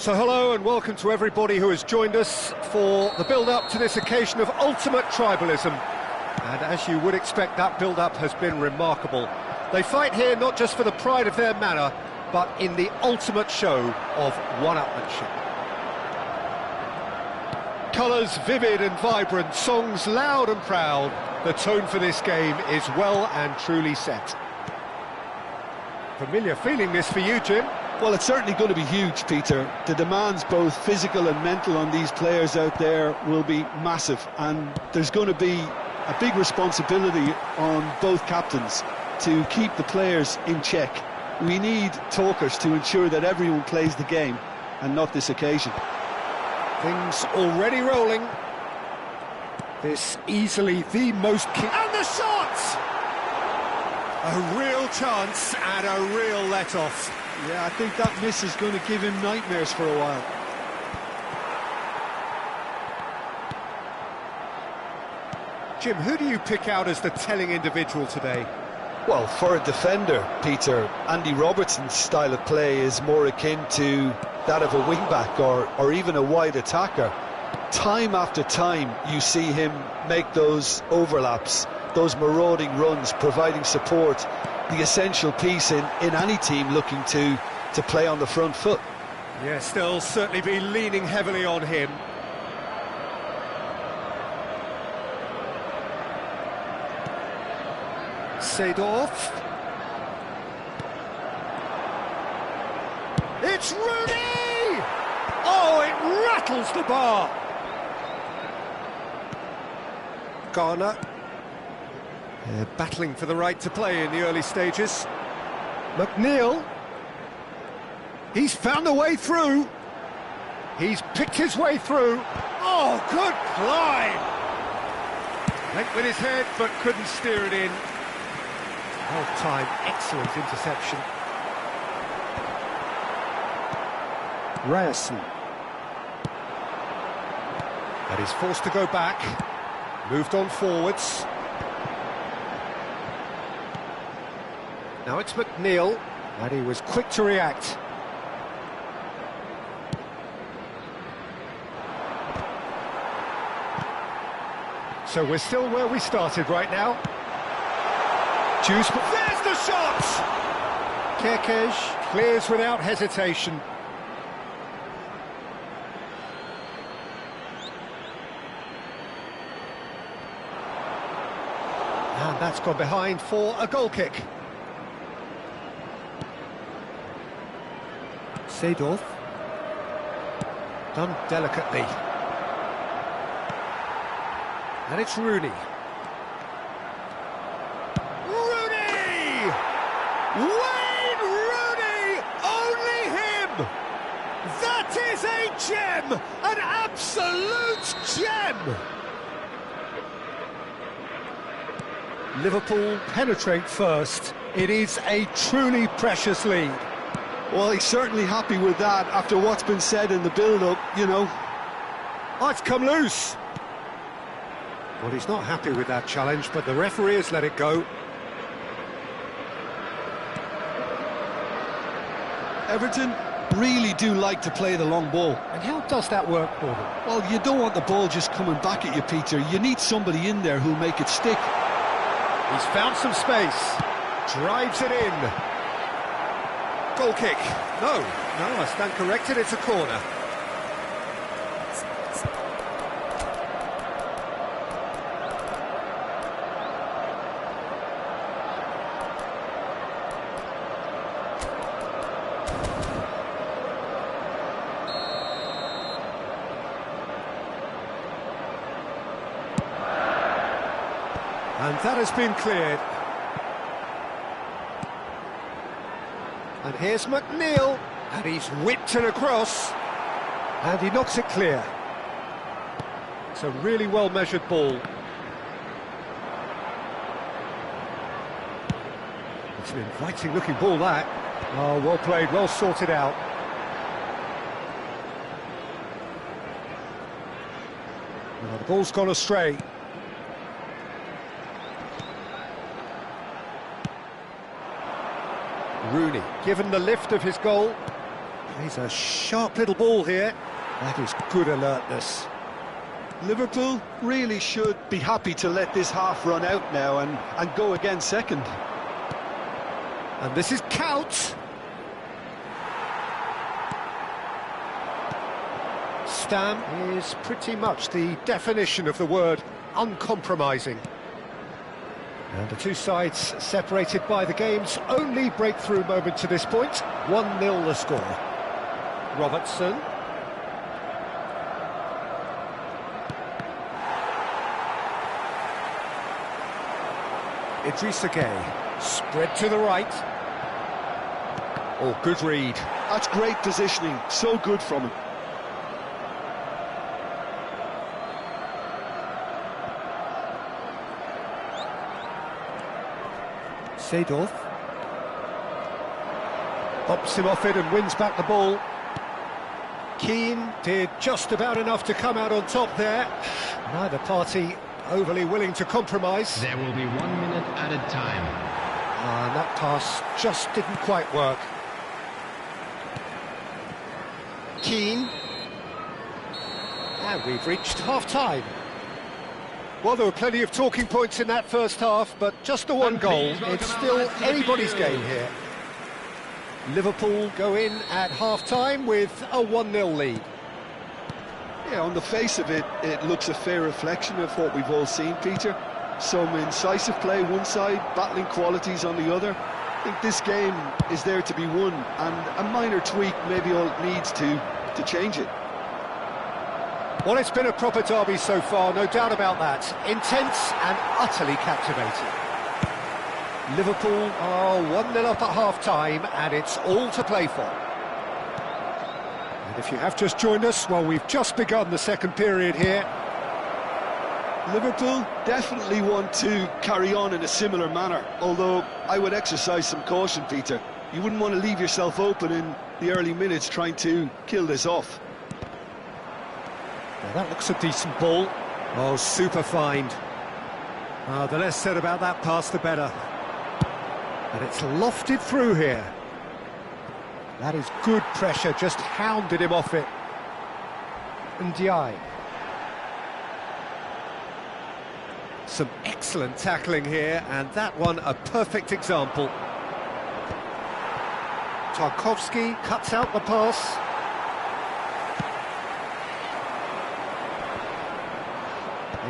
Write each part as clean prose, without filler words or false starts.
So hello and welcome to everybody who has joined us for the build-up to this occasion of ultimate tribalism. And as you would expect, that build-up has been remarkable. They fight here not just for the pride of their manor, but in the ultimate show of one-upmanship. Colours vivid and vibrant, songs loud and proud. The tone for this game is well and truly set. Familiar feeling this for you, Jim? Well, it's certainly going to be huge, Peter. The demands, both physical and mental, on these players out there will be massive, and there's going to be a big responsibility on both captains to keep the players in check. We need talkers to ensure that everyone plays the game, and not this occasion. Things already rolling. This easily the most key... And the shot! A real chance and a real let-off. Yeah, I think that miss is going to give him nightmares for a while. Jim, who do you pick out as the telling individual today? Well, for a defender, Peter, Andy Robertson's style of play is more akin to that of a wing-back or even a wide attacker. Time after time, you see him make those overlaps, those marauding runs, providing support, the essential piece in any team looking to play on the front foot. Yes, they'll certainly be leaning heavily on him. Seedorf. It's Rooney! Oh, it rattles the bar. Garner. They're battling for the right to play in the early stages. McNeil. He's found a way through. He's picked his way through. Oh, good climb! Went with his head, but couldn't steer it in. Well-timed, excellent interception. Ryerson. And he's forced to go back. Moved on forwards. Now it's McNeil, and he was quick to react. So we're still where we started right now. There's the shot! Kerkez clears without hesitation. And that's gone behind for a goal kick. Seedorf. Done delicately. And it's Rooney. Rooney! Wayne Rooney! Only him! That is a gem! An absolute gem! Liverpool penetrate first. It is a truly precious lead. Well, he's certainly happy with that after what's been said in the build-up, you know. Oh, it's come loose. Well, he's not happy with that challenge, but the referee has let it go. Everton really do like to play the long ball. And how does that work for them? Well, you don't want the ball just coming back at you, Peter. You need somebody in there who'll make it stick. He's found some space. Drives it in. Goal kick. No, I stand corrected, it's a corner. And that has been cleared. And here's McNeil, and he's whipped it across, and he knocks it clear. It's a really well-measured ball. It's an inviting-looking ball, that. Oh, well played, well sorted out. Well, the ball's gone astray. Rooney, given the lift of his goal. He's a sharp little ball here. That is good alertness. Liverpool really should be happy to let this half run out now and go again second. And this is Kuyt. Stam is pretty much the definition of the word uncompromising. And the two sides separated by the game's only breakthrough moment to this point. 1-0 the score. Robertson. Idrissa Gueye. Spread to the right. Oh, good read. That's great positioning, so good from him. Seedorf pops him off it and wins back the ball. Keane did just about enough to come out on top there. Neither party overly willing to compromise. There will be 1 minute added time. And that pass just didn't quite work. Keane. And we've reached half-time. Well, there were plenty of talking points in that first half, but just the one goal. It's still anybody's game here. Liverpool go in at half-time with a 1-0 lead. Yeah, on the face of it, it looks a fair reflection of what we've all seen, Peter. Some incisive play one side, battling qualities on the other. I think this game is there to be won, and a minor tweak maybe all it needs to change it. Well, it's been a proper derby so far, no doubt about that. Intense and utterly captivating. Liverpool are 1-0 up at half-time, and it's all to play for. And if you have just joined us, well, we've just begun the second period here. Liverpool definitely want to carry on in a similar manner, although I would exercise some caution, Peter. You wouldn't want to leave yourself open in the early minutes trying to kill this off. Now that looks a decent ball. Oh, super find. The less said about that pass, the better. And it's lofted through here. That is good pressure, just hounded him off it. Ndiaye. Some excellent tackling here, and that one a perfect example. Tarkowski cuts out the pass.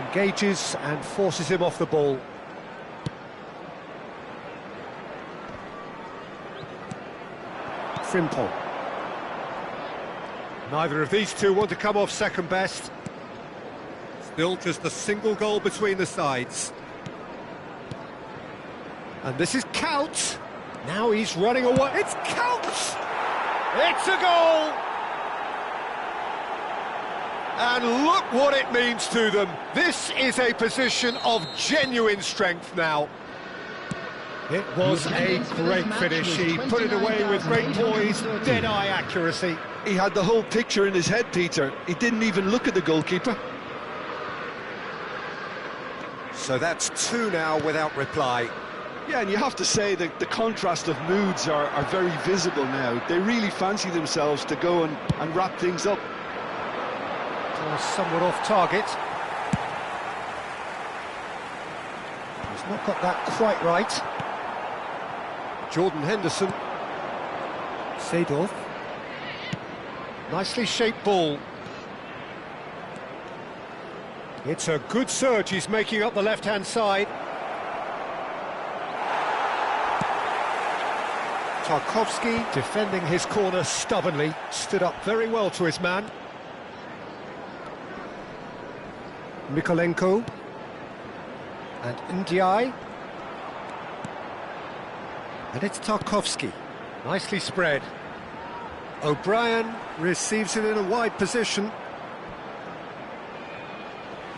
Engages and forces him off the ball. Frimpong. Neither of these two want to come off second best. Still just a single goal between the sides. And this is Kuyt. Now he's running away. It's Kuyt! It's a goal! And look what it means to them. This is a position of genuine strength now. It was a great finish. He put it away with great poise, dead-eye accuracy. He had the whole picture in his head, Peter. He didn't even look at the goalkeeper. So that's two now without reply. Yeah, and you have to say that the contrast of moods are very visible now. They really fancy themselves to go and wrap things up. Somewhat off target. He's not got that quite right. Jordan Henderson. Seedorf. Nicely shaped ball. It's a good surge he's making up the left-hand side. Tarkowski defending his corner stubbornly, stood up very well to his man. Mykolenko and Ndiaye, and it's Tarkowski, nicely spread. O'Brien receives it in a wide position.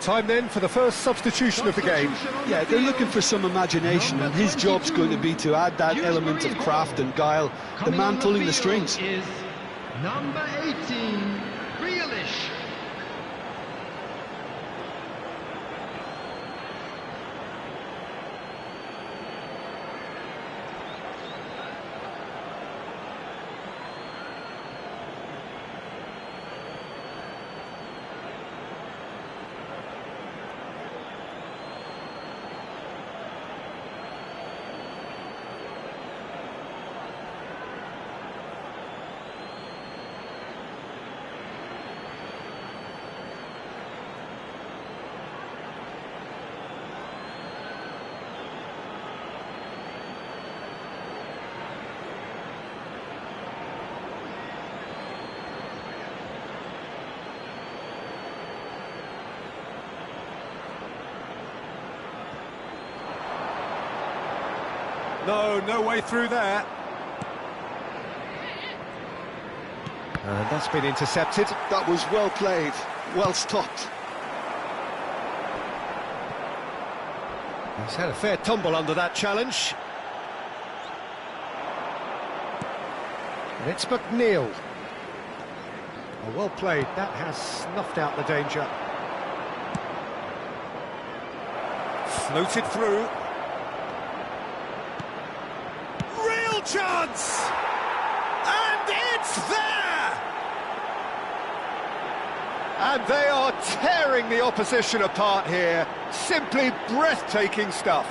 Time then for the first substitution of the game. Yeah, they're looking for some imagination, and his job's going to be to add that element of craft and guile, the man pulling the strings. Is number 18, Grealish. No, no way through there. And that's been intercepted. That was well played, well stopped. He's had a fair tumble under that challenge. And it's McNeil. Oh, well played, that has snuffed out the danger. Floated through. Real chance! And it's there! And they are tearing the opposition apart here. Simply breathtaking stuff.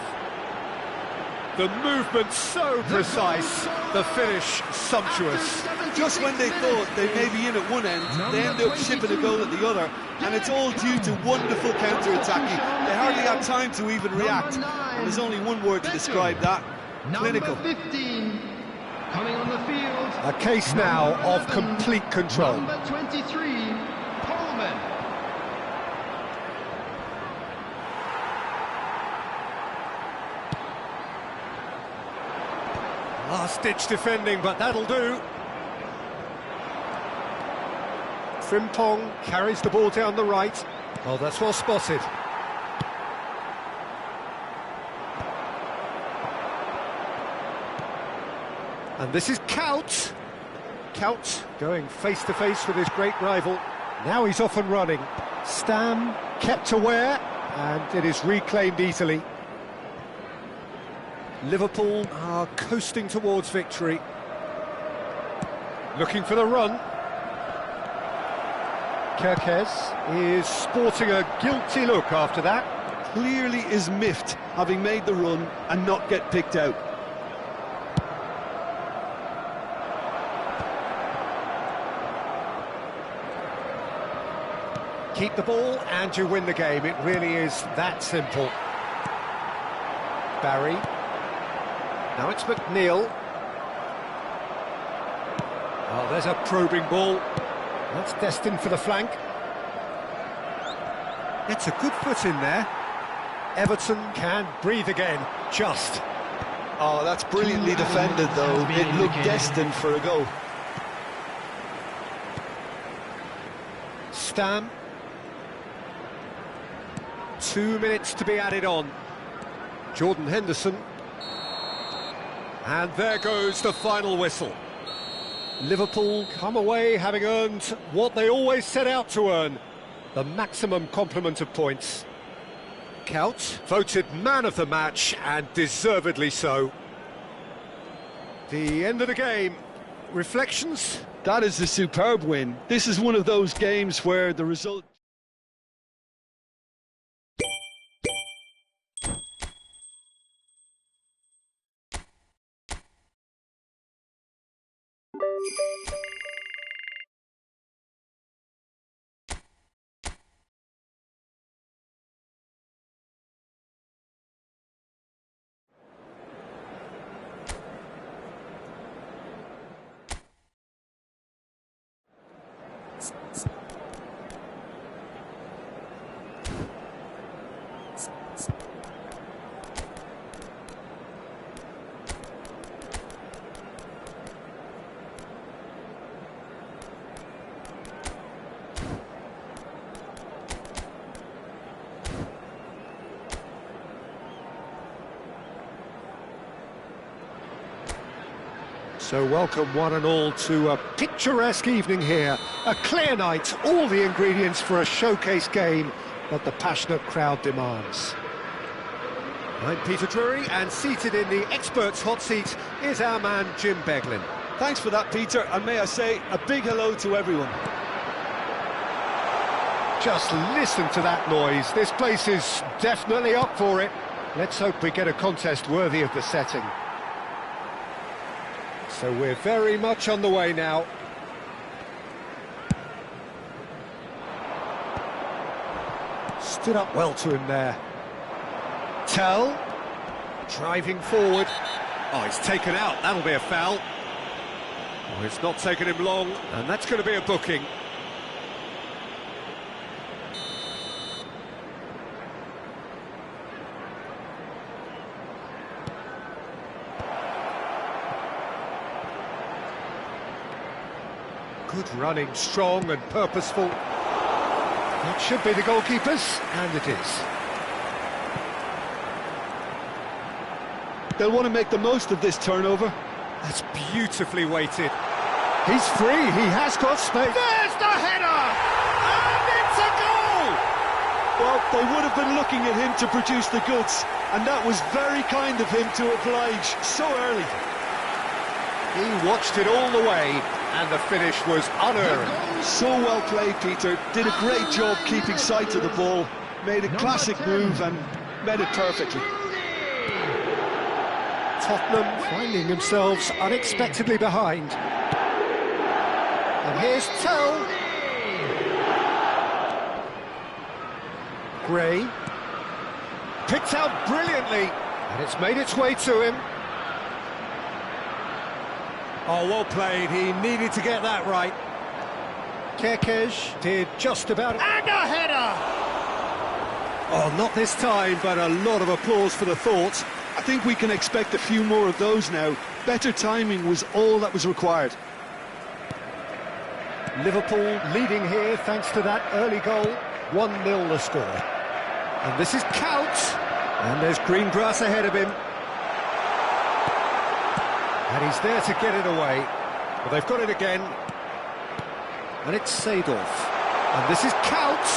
The movement so precise, the finish sumptuous. Just when they thought they may be in at one end, they end up shipping a goal at the other, and it's all due to wonderful counter-attacking. They hardly had time to even react, and there's only one word to describe that: clinical. Number 15, coming on the field. A case now of complete control. Number 23, Coleman. Last-ditch defending, but that'll do. Frimpong carries the ball down the right. Oh, that's well spotted. And this is Kaut. Kaut going face-to-face with his great rival. Now he's off and running. Stam kept aware, and it is reclaimed easily. Liverpool are coasting towards victory. Looking for the run. Kerkez is sporting a guilty look after that. Clearly is miffed, having made the run and not get picked out. Keep the ball and you win the game. It really is that simple. Barry. Now it's McNeil. Oh, there's a probing ball. That's destined for the flank. It's a good foot in there. Everton can breathe again, just. Oh, that's brilliantly defended, though. It looked destined for a goal. Stam. 2 minutes to be added on. Jordan Henderson. And there goes the final whistle. Liverpool come away having earned what they always set out to earn, the maximum complement of points. Kaut voted man of the match, and deservedly so. The end of the game. Reflections? That is a superb win. This is one of those games where the result... So welcome one and all to a picturesque evening here. A clear night, all the ingredients for a showcase game that the passionate crowd demands. I'm Peter Drury, and seated in the experts' hot seat is our man Jim Beglin. Thanks for that, Peter, and may I say a big hello to everyone. Just listen to that noise. This place is definitely up for it. Let's hope we get a contest worthy of the setting. So we're very much on the way now. Stood up well to him there. Tell, driving forward. Oh, he's taken out, that'll be a foul. Oh, it's not taken him long, and that's going to be a booking. Good running, strong and purposeful. It should be the goalkeeper's, and it is. They'll want to make the most of this turnover. That's beautifully weighted. He's free, he has got space. There's the header! And it's a goal! Well, they would have been looking at him to produce the goods, and that was very kind of him to oblige so early. He watched it all the way, and the finish was unearned. So well played, Peter. Did a great job keeping sight of the ball. Made a classic move and met it perfectly. Tottenham finding themselves unexpectedly behind. And here's Tell. Gray. Picked out brilliantly, and it's made its way to him. Oh, well played. He needed to get that right. Kerkez did just about... And a header! Oh, not this time, but a lot of applause for the thought. I think we can expect a few more of those now. Better timing was all that was required. Liverpool leading here thanks to that early goal. 1-0 the score. And this is Couch. And there's green grass ahead of him. And he's there to get it away. But they've got it again. And it's Seedorf. And this is Couch.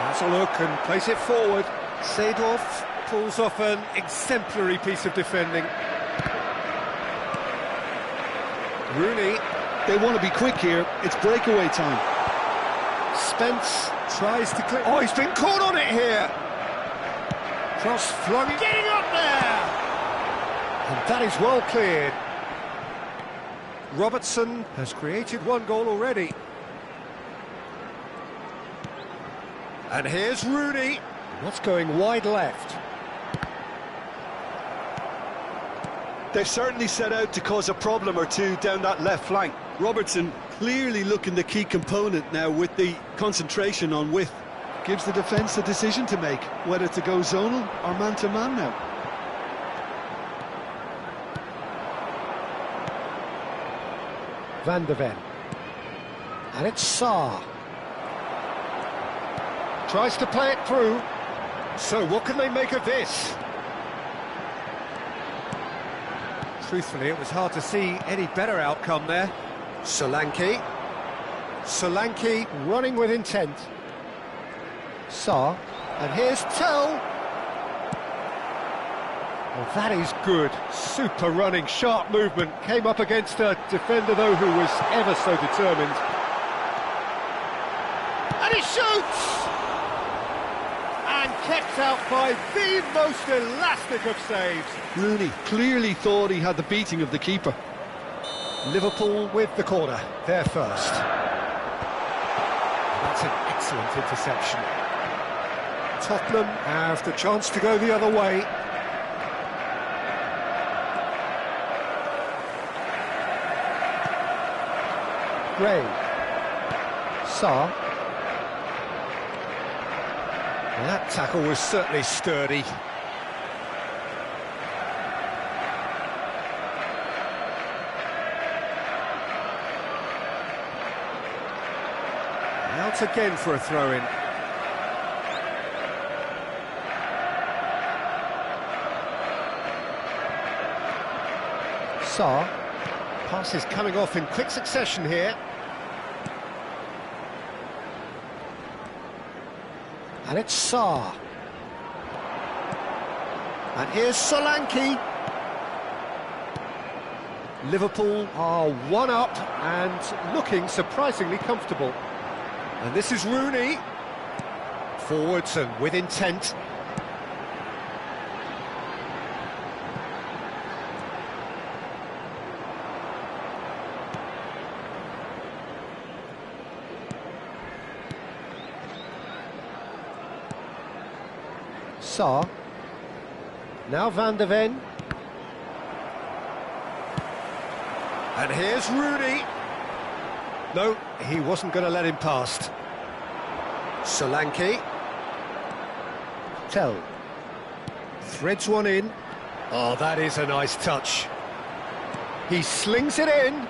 Has a look and plays it forward. Seedorf pulls off an exemplary piece of defending. Rooney. They want to be quick here. It's breakaway time. Spence tries to clear. Oh, he's been caught on it here. Cross flung. Getting up there. And that is well cleared. Robertson has created one goal already. And here's Rooney. That's going wide left. They've certainly set out to cause a problem or two down that left flank. Robertson clearly looking the key component now with the concentration on width. Gives the defence a decision to make, whether to go zonal or man-to-man now. Van de Ven. And it's Sarr. Tries to play it through. So what can they make of this? Truthfully, it was hard to see any better outcome there. Solanke. Solanke running with intent. Sarr. And here's Tell. Well, that is good. Super running, sharp movement. Came up against a defender, though, who was ever so determined. And he shoots! And kept out by the most elastic of saves. Rooney clearly thought he had the beating of the keeper. Liverpool with the corner, there first. That's an excellent interception. Tottenham have the chance to go the other way. Gray. Sarr. That tackle was certainly sturdy. Out again for a throw-in. Sarr. Passes coming off in quick succession here. And it's Sarr. And here's Solanke. Liverpool are one up and looking surprisingly comfortable. And this is Rooney. Forwards and with intent. Sarr. Now Van de Ven. And here's Rooney. No, he wasn't going to let him past. Solanke. Tell. Threads one in. Oh, that is a nice touch. He slings it in.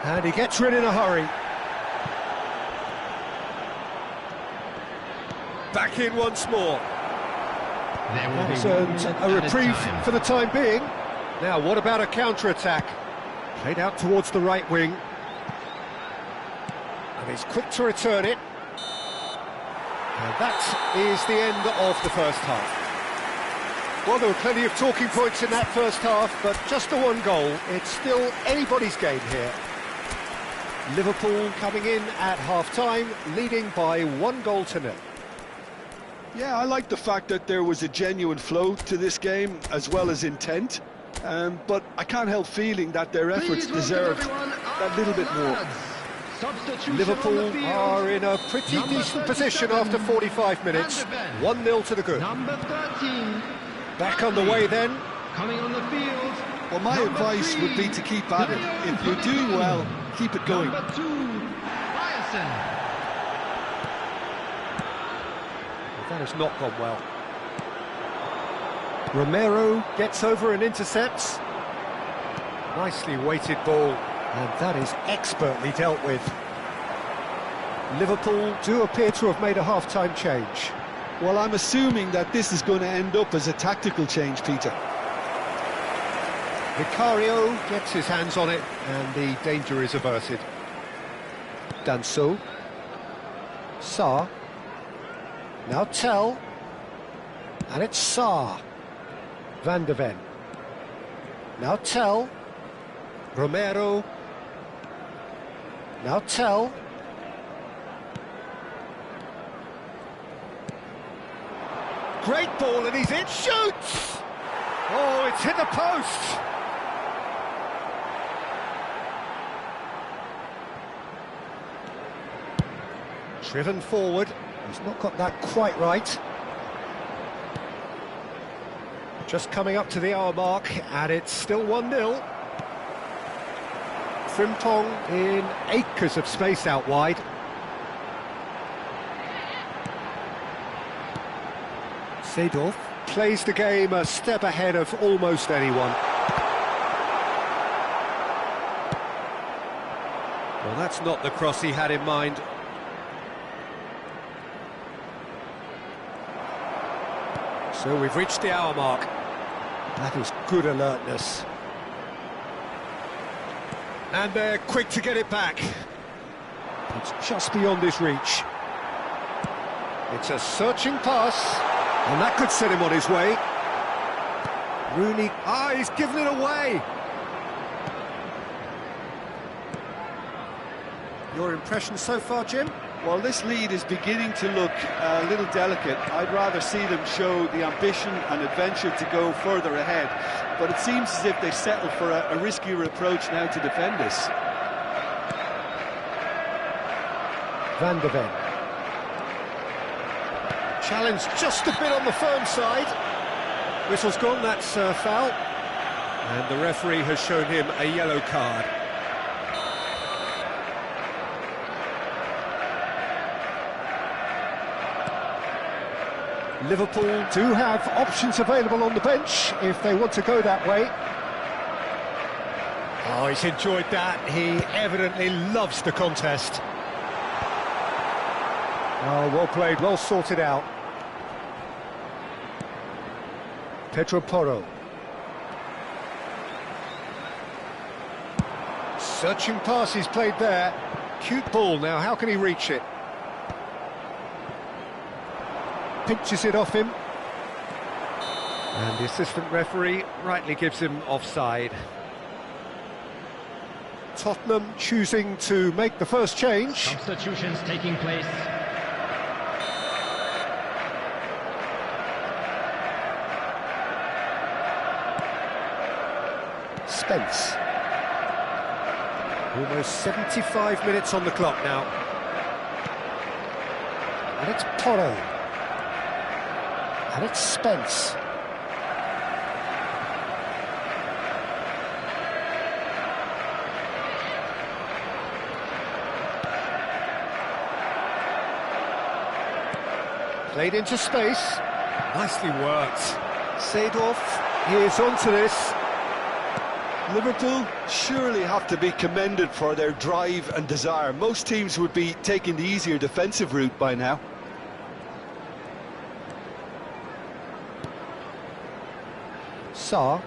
And he gets rid in a hurry. Back in once more. There will He's be earned a at reprieve time. for the time being. Now, what about a counter-attack? Played out towards the right wing. And he's quick to return it. And that is the end of the first half. Well, there were plenty of talking points in that first half, but just the one goal. It's still anybody's game here. Liverpool coming in at half-time, leading by 1-0. Yeah, I like the fact that there was a genuine flow to this game, as well as intent. But I can't help feeling that their efforts Please welcome deserved everyone that little bit more. onwards. Substitution on the Liverpool field. are in a pretty Number decent position 37, after 45 minutes. Van de Ven. 1-0 to the good. Number 13. Back on the way then. Coming on the field. Well, my Number advice 3, would be to keep at it. If you're doing well, keep it going. Number 2, Ryerson. That has not gone well. Romero gets over and intercepts. Nicely weighted ball, and that is expertly dealt with. Liverpool do appear to have made a half-time change. Well, I'm assuming that this is going to end up as a tactical change, Peter. Vicario gets his hands on it, and the danger is averted. Danso. Sarr. Now Tell. And it's Sarr. Van de Ven. Now Tell. Romero. Now Tell. Great ball, and he's in. Shoots! Oh, it's hit the post! Driven forward. He's not got that quite right. Just coming up to the hour mark, and it's still 1-0. Frimpong in acres of space out wide. Seedorf plays the game a step ahead of almost anyone. Well, that's not the cross he had in mind. So we've reached the hour mark. That is good alertness. And they're quick to get it back. It's just beyond his reach. It's a searching pass, and that could set him on his way. Rooney, he's given it away. Your impression so far, Jim? Well, this lead is beginning to look a little delicate. I'd rather see them show the ambition and adventure to go further ahead. But it seems as if they settle for a riskier approach now to defend this. Van de Ven. Challenge just a bit on the firm side. Whistle's gone, that's a foul. And the referee has shown him a yellow card. Liverpool do have options available on the bench if they want to go that way. Oh, he's enjoyed that. He evidently loves the contest. Oh, well played, well sorted out. Pedro Porro. Searching pass he's played there. Cute ball now, how can he reach it? Pinches it off him. And the assistant referee rightly gives him offside. Tottenham choosing to make the first change. Substitutions taking place. Spence. Almost 75 minutes on the clock now. And it's Porro. And it's Spence. Played into space. Nicely worked. Seedorf is onto this. Liverpool surely have to be commended for their drive and desire. Most teams would be taking the easier defensive route by now. Sarr.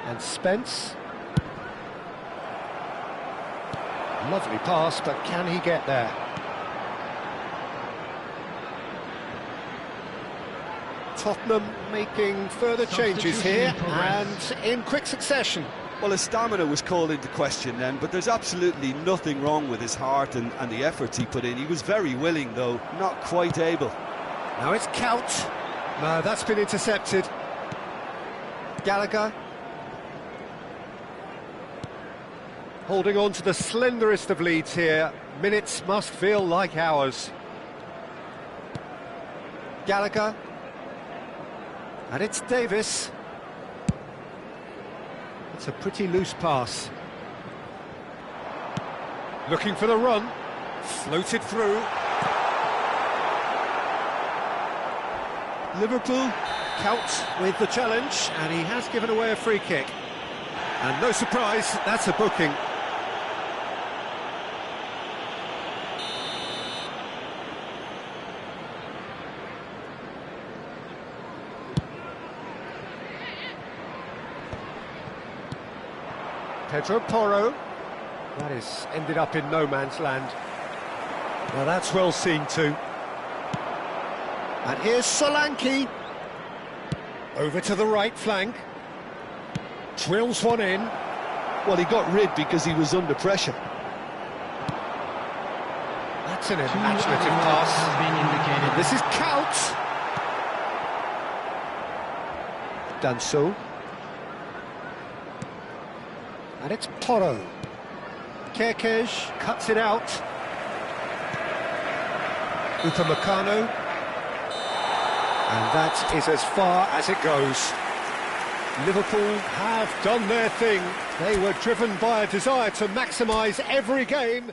And Spence. Lovely pass, but can he get there? Tottenham making further changes here, and in quick succession. Well, his stamina was called into question then, but there's absolutely nothing wrong with his heart and the efforts he put in. He was very willing, though, not quite able. Now it's Kaut. No, that's been intercepted. Gallagher. Holding on to the slenderest of leads here. Minutes must feel like hours. Gallagher. And it's Davis. It's a pretty loose pass. Looking for the run. Floated through. Liverpool, Kaut with the challenge, and he has given away a free kick. And no surprise, that's a booking. Pedro Porro. That has ended up in no man's land. Well, that's well seen too. And here's Solanke. Over to the right flank. Drills one in. Well, he got rid because he was under pressure. That's an imaginative pass. Has been indicated. This is Kaut. Done so. And it's Porro. Kerkez cuts it out. Upamecano. And that is as far as it goes. Liverpool have done their thing. They were driven by a desire to maximise every game.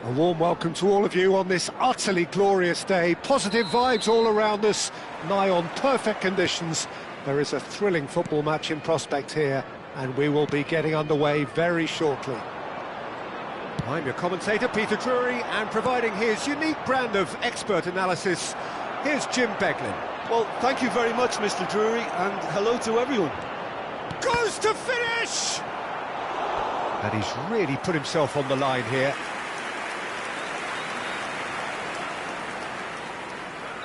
A warm welcome to all of you on this utterly glorious day. Positive vibes all around us, nigh on perfect conditions. There is a thrilling football match in prospect here, and we will be getting underway very shortly. I'm your commentator, Peter Drury, and providing his unique brand of expert analysis, here's Jim Beglin. Well, thank you very much, Mr. Drury, and hello to everyone. Goes to finish! And he's really put himself on the line here.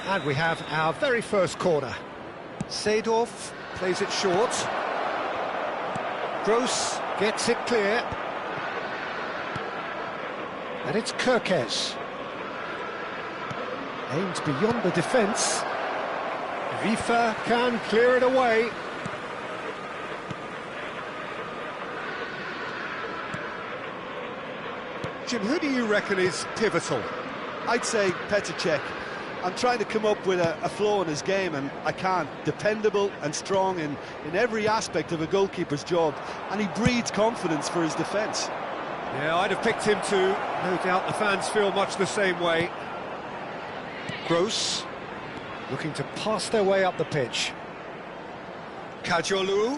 And we have our very first corner. Seedorf plays it short. Gross gets it clear. And it's Kerkez. Aimed beyond the defence. Vifa can clear it away. Jim, who do you reckon is pivotal? I'd say Petr Cech. I'm trying to come up with a flaw in his game, and I can't. Dependable and strong in every aspect of a goalkeeper's job, and he breeds confidence for his defence. Yeah, I'd have picked him too. No doubt the fans feel much the same way. Gross, looking to pass their way up the pitch. Kajolu.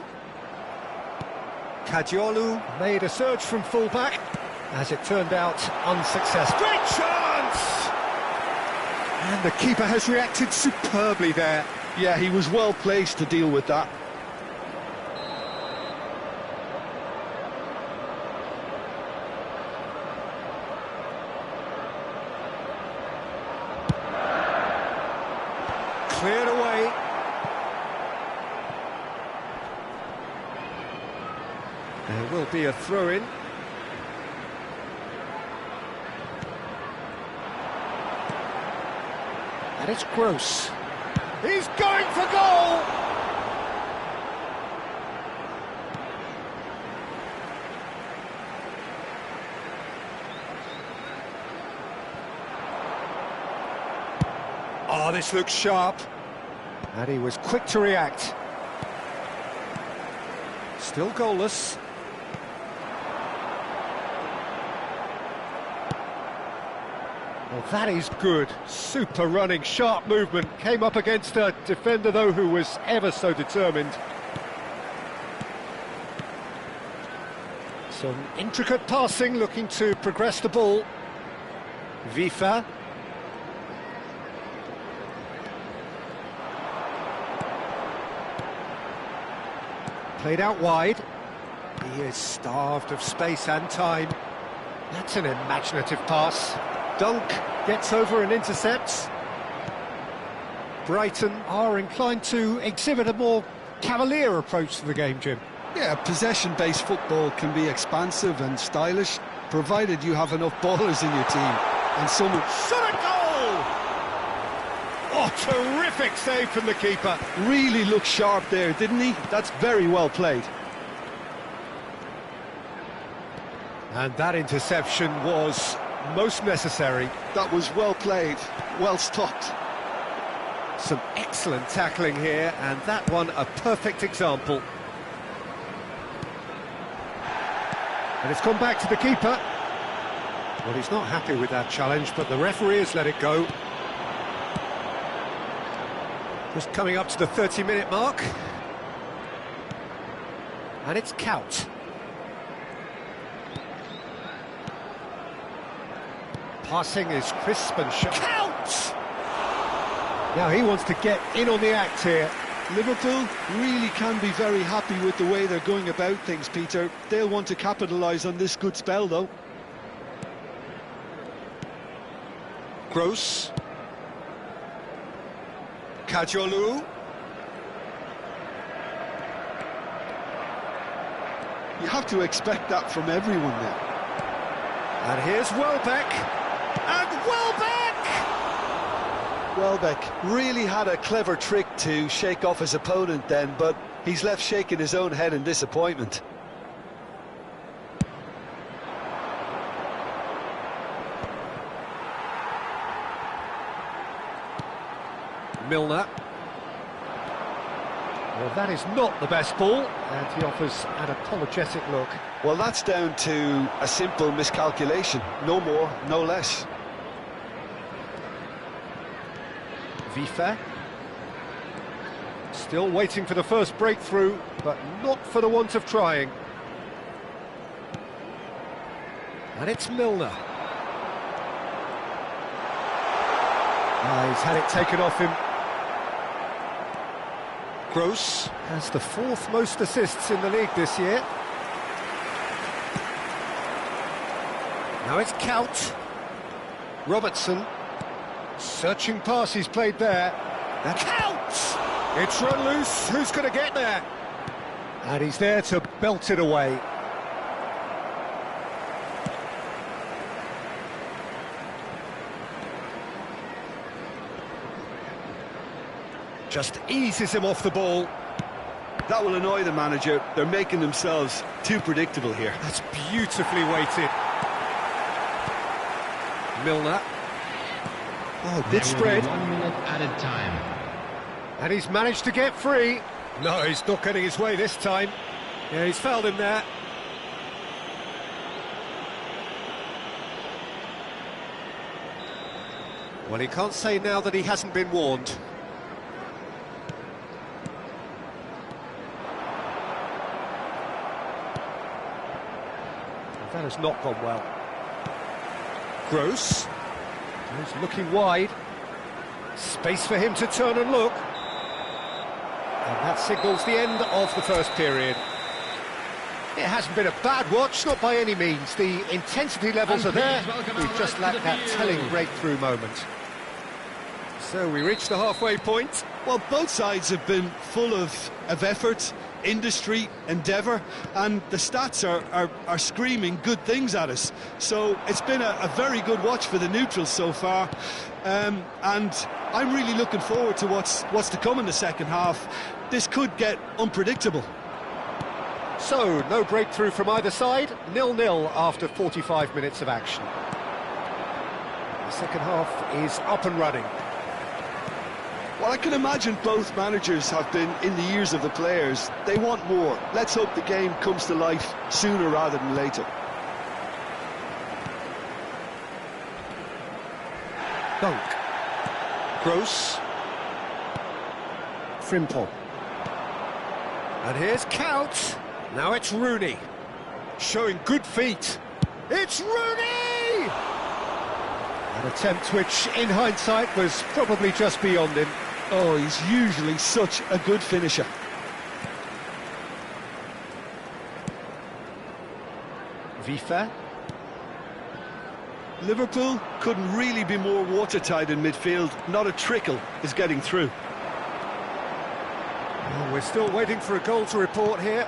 Kadiolu made a surge from fullback. As it turned out, unsuccessful. Great chance! And the keeper has reacted superbly there. Yeah, he was well placed to deal with that. Cleared away. There will be a throw-in. And it's Gross. He's going for goal! Oh, this looks sharp. And he was quick to react. Still goalless. Well, that is good. Super running, sharp movement. Came up against a defender, though, who was ever so determined. Some intricate passing, looking to progress the ball. Vifa. Played out wide. He is starved of space and time. That's an imaginative pass. Dunk gets over and intercepts. Brighton are inclined to exhibit a more cavalier approach to the game, Jim. Yeah, possession-based football can be expansive and stylish, provided you have enough ballers in your team. And someone... Shot a goal! Oh, terrific save from the keeper. Really looked sharp there, didn't he? That's very well played. And that interception was most necessary. That was well played, well stopped. Some excellent tackling here, and that one a perfect example. And it's gone back to the keeper. Well, he's not happy with that challenge, but the referee has let it go. Just coming up to the 30-minute mark. And it's Kuyt. Passing is crisp and sharp. Kuyt! Now he wants to get in on the act here. Liverpool really can be very happy with the way they're going about things, Peter. They'll want to capitalise on this good spell, though. Gross. Kadiolu. You have to expect that from everyone now. And here's Welbeck. And Welbeck! Welbeck really had a clever trick to shake off his opponent then, but he's left shaking his own head in disappointment. Milner. Well, that is not the best ball, and he offers an apologetic look. Well, that's down to a simple miscalculation. No more, no less. Vifa. Still waiting for the first breakthrough, but not for the want of trying. And it's Milner. He's had it taken off him. Gross has the fourth most assists in the league this year. Now it's Kuyt. Robertson. Searching pass he's played there. That's Kuyt! It's run loose. Who's going to get there? And he's there to belt it away. Just eases him off the ball. That will annoy the manager. They're making themselves too predictable here. That's beautifully weighted. Milner. Oh, good spread. 1 minute added time. And he's managed to get free. No, he's not getting his way this time. Yeah, he's fouled him there. Well, he can't say now that he hasn't been warned. That has not gone well. Gross. He's looking wide. Space for him to turn and look. And that signals the end of the first period. It hasn't been a bad watch, not by any means. The intensity levels are there. We've just lacked that telling breakthrough moment. So we reach the halfway point. Well, both sides have been full of effort, industry, endeavour, and the stats are screaming good things at us. So it's been a very good watch for the neutrals so far, and I'm really looking forward to what's to come in the second half. This could get unpredictable. So, no breakthrough from either side, 0-0 after 45 minutes of action. The second half is up and running. Well, I can imagine both managers have been in the ears of the players. They want more. Let's hope the game comes to life sooner rather than later. Dunk. Gross. Frimpong. And here's Couch. Now it's Rooney. Showing good feet. It's Rooney! An attempt which, in hindsight, was probably just beyond him. Oh, he's usually such a good finisher. Vifa. Liverpool couldn't really be more watertight in midfield. Not a trickle is getting through. Well, we're still waiting for a goal to report here.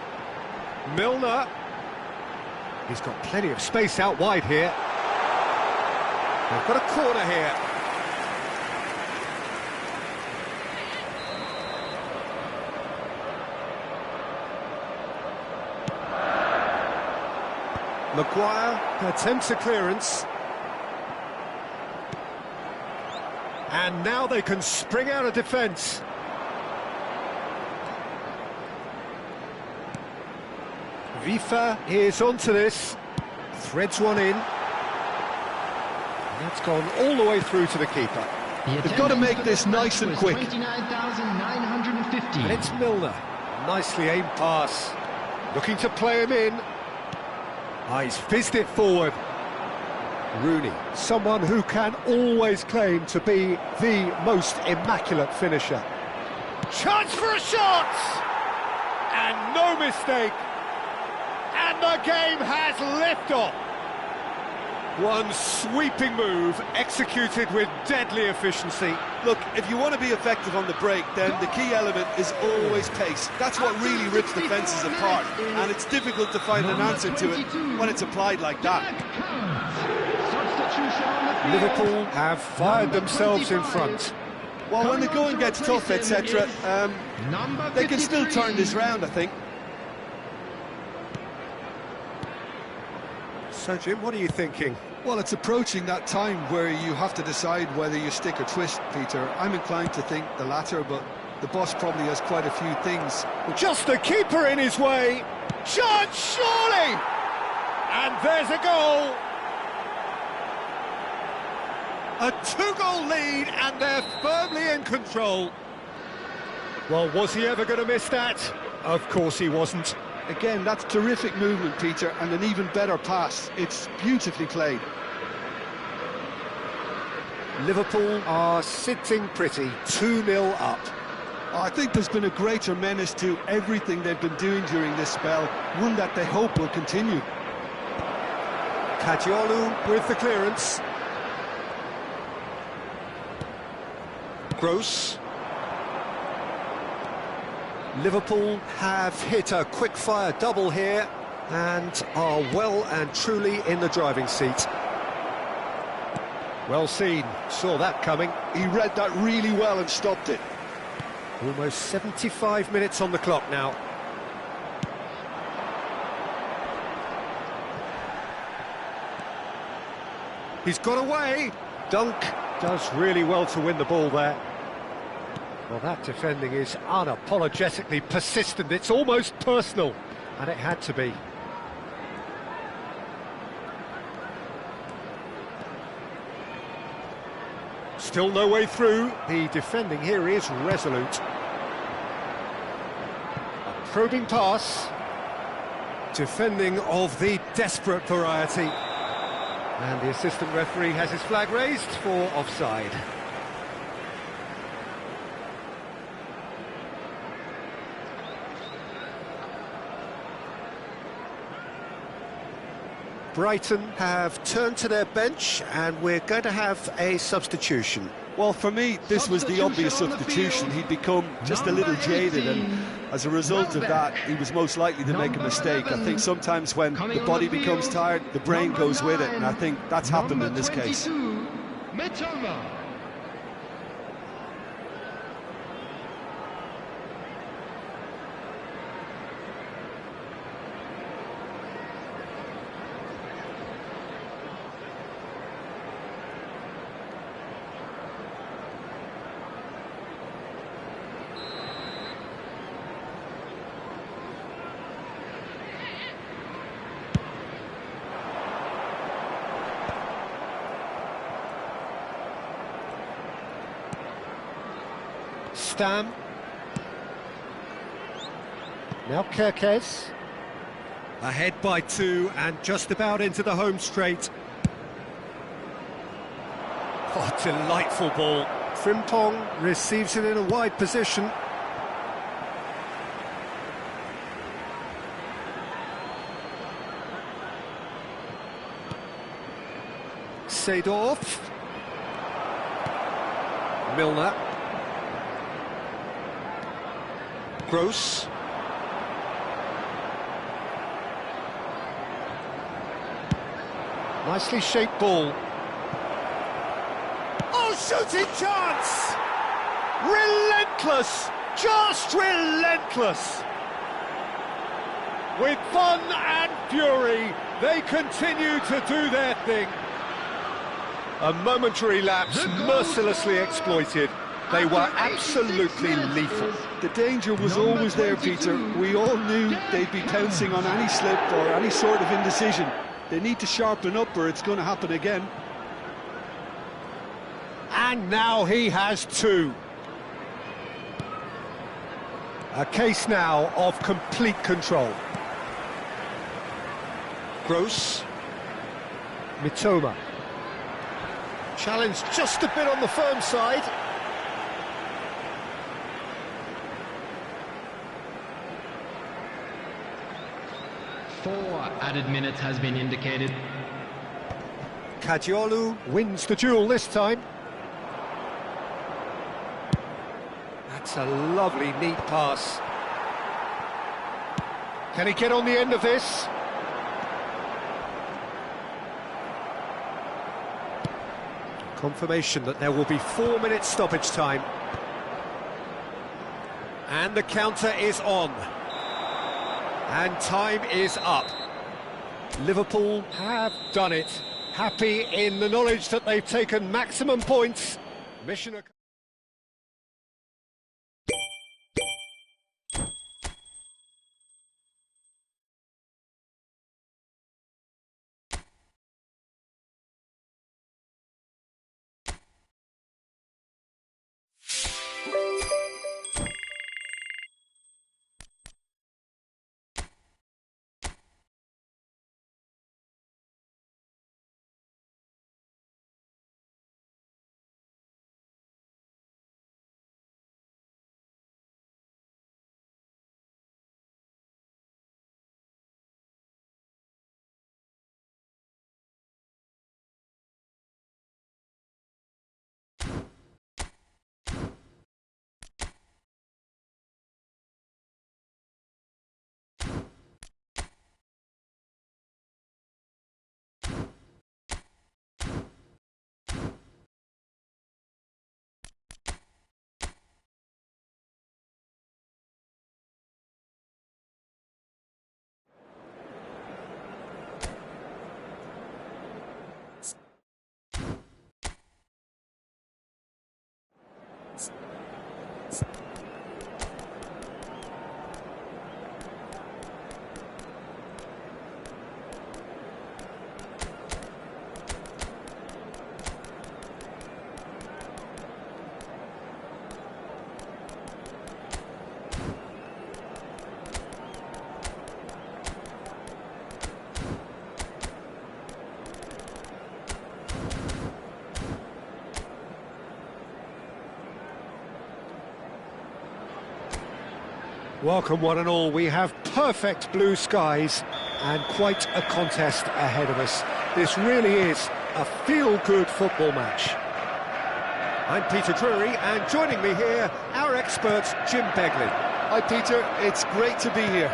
Milner. He's got plenty of space out wide here. They've got a corner here. Maguire attempts a clearance. And now they can spring out of defence. Vifa is onto this, threads one in. And that's gone all the way through to the keeper. They've got to make this nice and quick. 29,950. And it's Milner. Nicely aimed pass. Looking to play him in. Ah, he's fizzed it forward. Rooney, someone who can always claim to be the most immaculate finisher. Chance for a shot! And no mistake. And the game has liftoff. One sweeping move executed with deadly efficiency. Look, if you want to be effective on the break, then the key element is always pace. That's what really rips defences apart, and it's difficult to find an answer to it when it's applied like that. Liverpool have fired themselves in front. Well, when the going gets tough, etc., they can still turn this round, I think. So, Jim, what are you thinking? Well, it's approaching that time where you have to decide whether you stick or twist, Peter. I'm inclined to think the latter, but the boss probably has quite a few things. Just the keeper in his way. Chance, surely! And there's a goal. A two-goal lead, and they're firmly in control. Well, was he ever going to miss that? Of course he wasn't. Again, that's terrific movement, Peter, and an even better pass. It's beautifully played. Liverpool are sitting pretty, 2-0 up. I think there's been a greater menace to everything they've been doing during this spell, one that they hope will continue. Kadiolu with the clearance. Gross. Liverpool have hit a quick-fire double here and are well and truly in the driving seat. Well seen, saw that coming. He read that really well and stopped it. Almost 75 minutes on the clock now. He's got away. Dunk does really well to win the ball there. Well, that defending is unapologetically persistent. It's almost personal, and it had to be. Still no way through. The defending here is resolute. A probing pass. Defending of the desperate variety. And the assistant referee has his flag raised for offside. Brighton have turned to their bench, and we're going to have a substitution. Well, for me, this was the obvious substitution. He'd become just a little jaded, and as a result of that, he was most likely to make a mistake. I think sometimes when the body becomes tired, the brain goes with it, and I think that's happened in this case. Mitoma. Stam. Now Kerkez. Ahead by 2 and just about into the home straight. Oh, delightful ball. Frimpong receives it in a wide position. Seedorf. Milner. Gross. Nicely shaped ball. Oh, shooting chance! Relentless! Just relentless! With fun and fury, they continue to do their thing. A momentary lapse mercilessly exploited. They were absolutely lethal. The danger was always there, Peter. We all knew they'd be pouncing on any slip or any sort of indecision. They need to sharpen up or it's going to happen again. And now he has 2. A case now of complete control. Gross. Mitoma. Challenge just a bit on the firm side. 4 added minutes has been indicated. Kagiolu wins the duel this time. That's a lovely, neat pass. Can he get on the end of this? Confirmation that there will be 4 minutes stoppage time. And the counter is on. And time is up. Liverpool have done it. Happy in the knowledge that they've taken maximum points. Mission accomplished. Welcome one and all. We have perfect blue skies and quite a contest ahead of us. This really is a feel-good football match. I'm Peter Drury, and joining me here, our expert Jim Begley. Hi Peter, it's great to be here.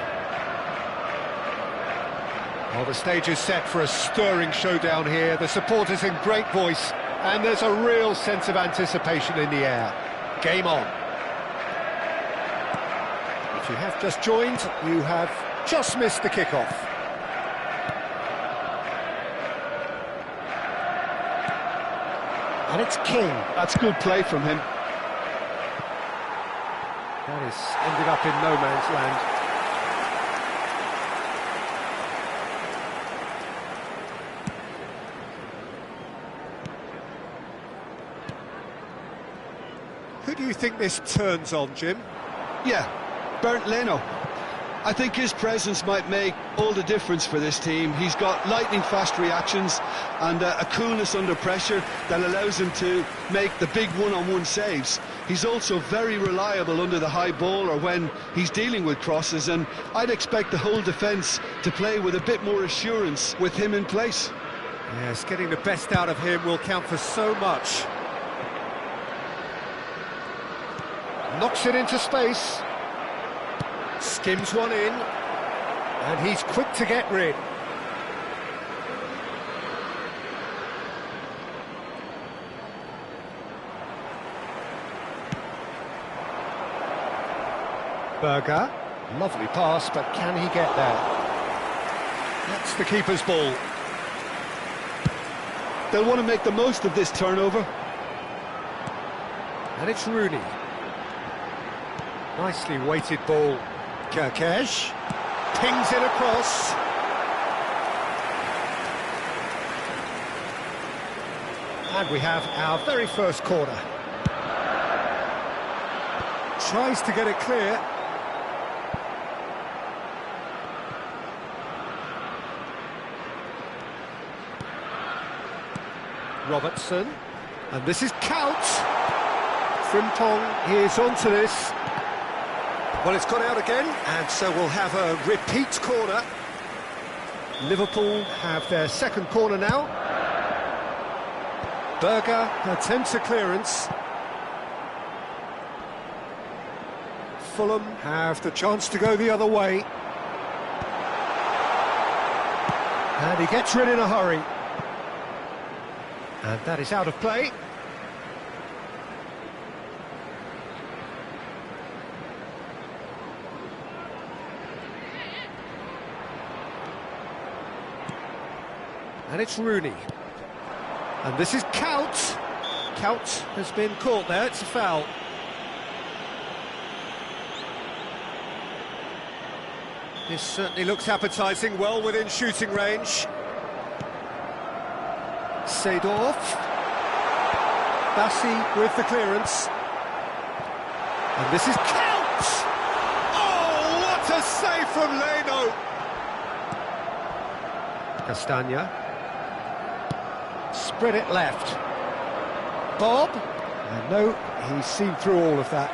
Well, the stage is set for a stirring showdown here. The supporters in great voice, and there's a real sense of anticipation in the air. Game on. If you have just joined, you have just missed the kickoff. And it's King. That's good play from him. That has ended up in no man's land. Who do you think this turns on, Jim? Yeah, Bernd Leno. I think his presence might make all the difference for this team. He's got lightning-fast reactions and a coolness under pressure that allows him to make the big one-on-one saves. He's also very reliable under the high ball or when he's dealing with crosses, and I'd expect the whole defence to play with a bit more assurance with him in place. Yes, getting the best out of him will count for so much. Knocks it into space. Skims one in, and he's quick to get rid. Berger, lovely pass, but can he get there? That's the keeper's ball. They'll want to make the most of this turnover. And it's Rooney. Nicely weighted ball. Kerkesh pings it across. And we have our very first corner. Tries to get it clear. Robertson. And this is Count. Frimpong is onto this. Well, it's gone out again, and so we'll have a repeat corner. Liverpool have their second corner now. Berger attempts a clearance. Fulham have the chance to go the other way. And he gets rid in a hurry. And that is out of play. And it's Rooney. And this is Count. Count has been caught there, it's a foul. This certainly looks appetising, well within shooting range. Seedorf. Bassi with the clearance. And this is Count! Oh, what a save from Leno! Castagna. Spread it left. Bob? No, he's seen through all of that.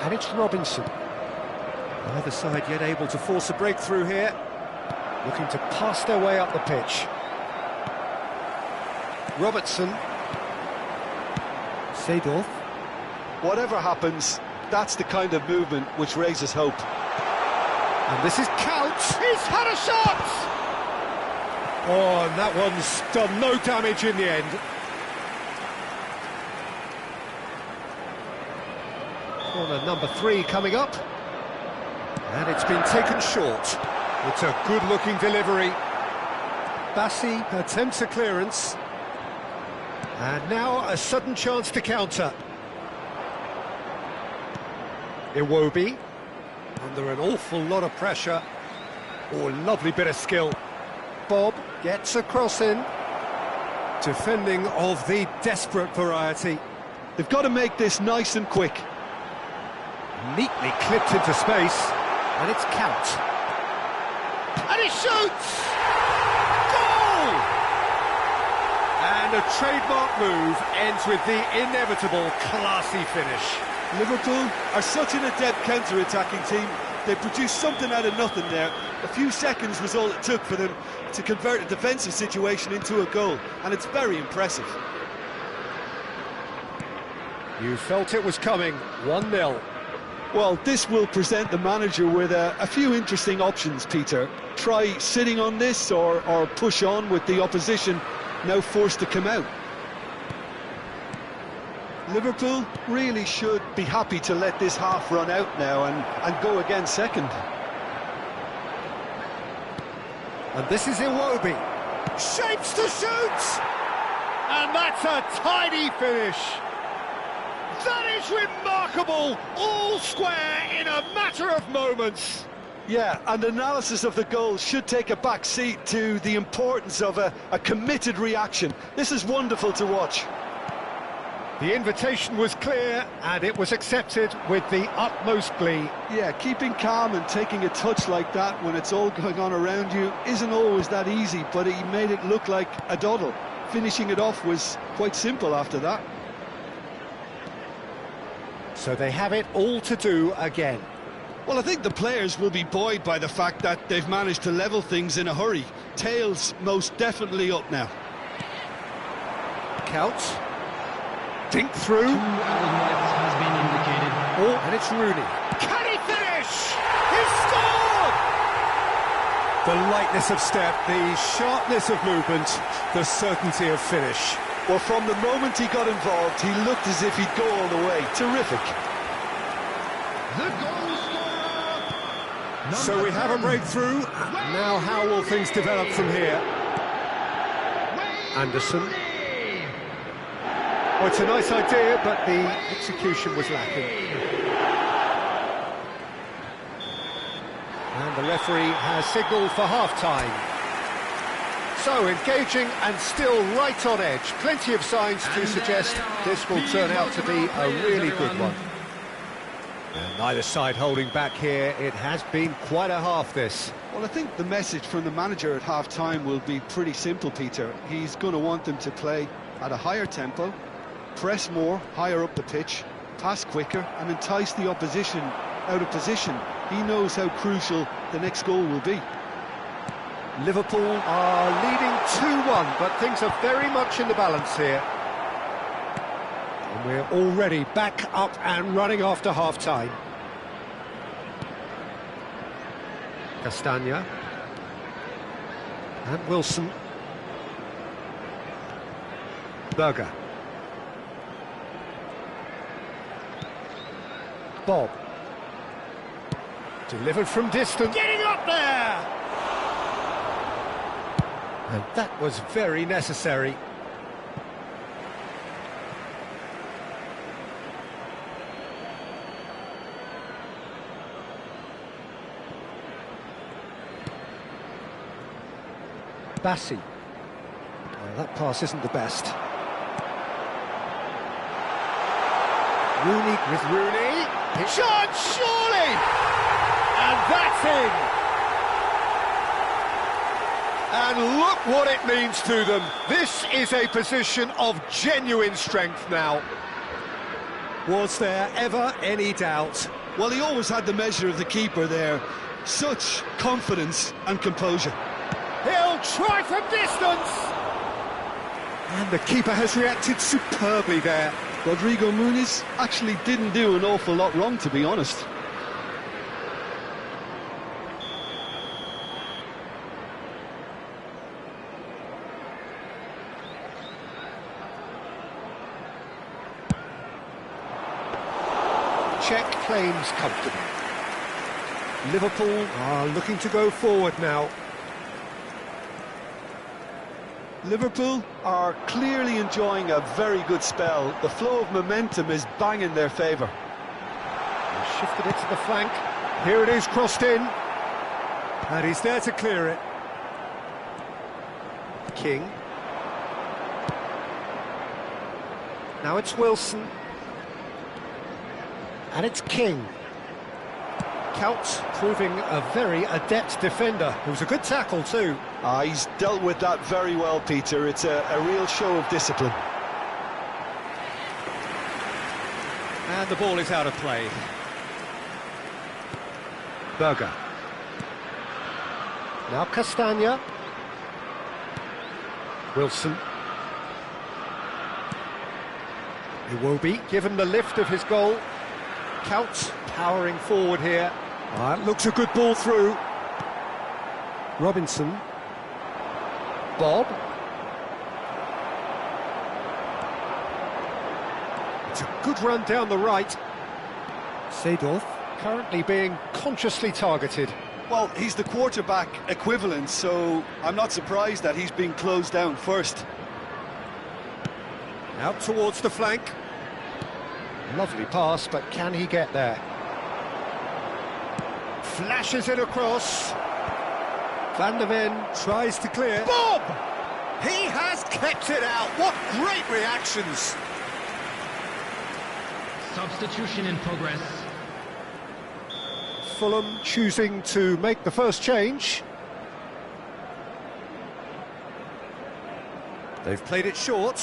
And it's Robinson. Neither side yet able to force a breakthrough here. Looking to pass their way up the pitch. Robertson. Seedorf. Whatever happens, that's the kind of movement which raises hope. And this is Count. He's had a shot! Oh, and that one's done no damage in the end. Corner number 3 coming up. And it's been taken short. It's a good-looking delivery. Bassi attempts a clearance. And now a sudden chance to counter. Iwobi, under an awful lot of pressure. Oh, lovely bit of skill. Bob gets a cross in. Defending of the desperate variety. They've got to make this nice and quick. Neatly clipped into space, and it's Count. And he shoots! Goal! And a trademark move ends with the inevitable classy finish. Liverpool are such an adept counter-attacking team. They produced something out of nothing there. A few seconds was all it took for them to convert a defensive situation into a goal, and it's very impressive. You felt it was coming, 1-0. Well, this will present the manager with a few interesting options, Peter. Try sitting on this or push on with the opposition now forced to come out. Liverpool really should be happy to let this half run out now and go again second. And this is Iwobi. Shapes to shoot! And that's a tidy finish. That is remarkable! All square in a matter of moments. Yeah, and analysis of the goal should take a back seat to the importance of a committed reaction. This is wonderful to watch. The invitation was clear, and it was accepted with the utmost glee. Yeah, keeping calm and taking a touch like that when it's all going on around you isn't always that easy, but he made it look like a doddle. Finishing it off was quite simple after that. So they have it all to do again. Well, I think the players will be buoyed by the fact that they've managed to level things in a hurry. Tails most definitely up now. Counts. Dink through. 2 added minutes has been indicated. Oh, and it's Rooney. Can he finish? He scored! The lightness of step, the sharpness of movement, the certainty of finish. Well, from the moment he got involved, he looked as if he'd go all the way. Terrific. The goal scorer. So we have a breakthrough. Now how will things develop from here? Anderson. Well, it's a nice idea, but the execution was lacking. And the referee has signalled for half-time. So, engaging and still right on edge. Plenty of signs to suggest this will turn out to be a really good one. And neither side holding back here. It has been quite a half, this. Well, I think the message from the manager at half-time will be pretty simple, Peter. He's going to want them to play at a higher tempo, press more, higher up the pitch, pass quicker, and entice the opposition out of position. He knows how crucial the next goal will be. Liverpool are leading 2-1, but things are very much in the balance here. And we're already back up and running after half-time. Castagna. And Wilson. Berger. Bob. Delivered from distance. Getting up there! And that was very necessary. Bassi. Well, that pass isn't the best. Rooney with Rooney. Shot, surely! And that's in! And look what it means to them. This is a position of genuine strength now. Was there ever any doubt? Well, he always had the measure of the keeper there. Such confidence and composure. He'll try from distance! And the keeper has reacted superbly there. Rodrigo Muniz actually didn't do an awful lot wrong, to be honest. Check claims comfortably. Liverpool are looking to go forward now. Liverpool are clearly enjoying a very good spell. The flow of momentum is bang in their favour. Shifted it to the flank. Here it is, crossed in. And he's there to clear it. King. Now it's Wilson. And it's King. Count proving a very adept defender. It was a good tackle too. He's dealt with that very well, Peter. It's a real show of discipline. And the ball is out of play. Berger. Now Castagna. Wilson. Iwobi given the lift of his goal. Count powering forward here. Looks a good ball through. Robinson. Bob. It's a good run down the right. Seedorf currently being consciously targeted. Well, he's the quarterback equivalent, so I'm not surprised that he's being closed down first. Out towards the flank. Lovely pass, but can he get there? Flashes it across. Van der Ven tries to clear. Bob! He has kept it out. What great reactions! Substitution in progress. Fulham choosing to make the first change. They've played it short.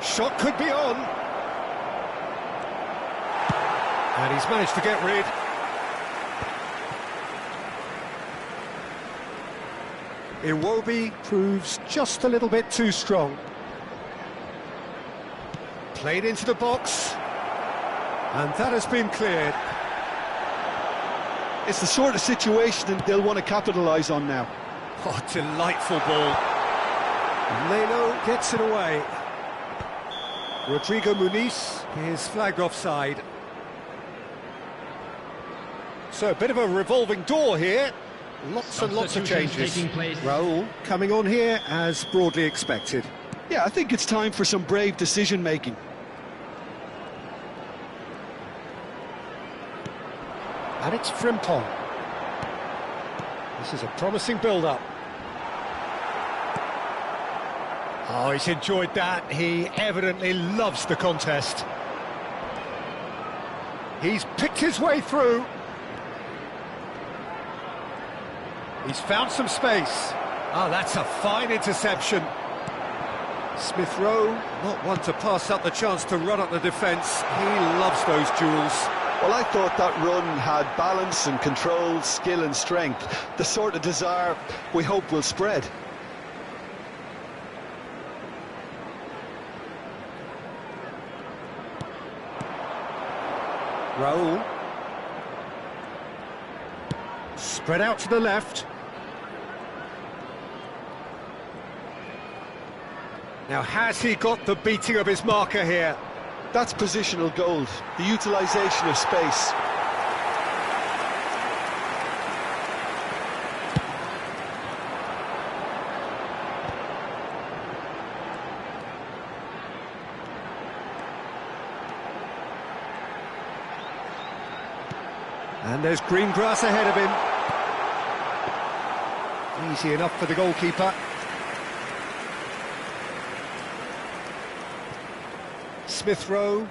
Shot could be on. And he's managed to get rid. Iwobi proves just a little bit too strong. Played into the box. And that has been cleared. It's the sort of situation they'll want to capitalise on now. Oh, delightful ball. Leno gets it away. Rodrigo Muniz is flagged offside. So a bit of a revolving door here. Lots and lots of changes. Raul coming on here as broadly expected. Yeah, I think it's time for some brave decision-making. And it's Frimpong. This is a promising build-up. Oh, he's enjoyed that. He evidently loves the contest. He's picked his way through. He's found some space. Oh, that's a fine interception. Smith Rowe, not one to pass up the chance to run up the defence. He loves those duels. Well, I thought that run had balance and control, skill and strength. The sort of desire we hope will spread. Raul. Spread out to the left. Now, has he got the beating of his marker here? That's positional gold, the utilisation of space. And there's green grass ahead of him. Easy enough for the goalkeeper. Smith Rowe.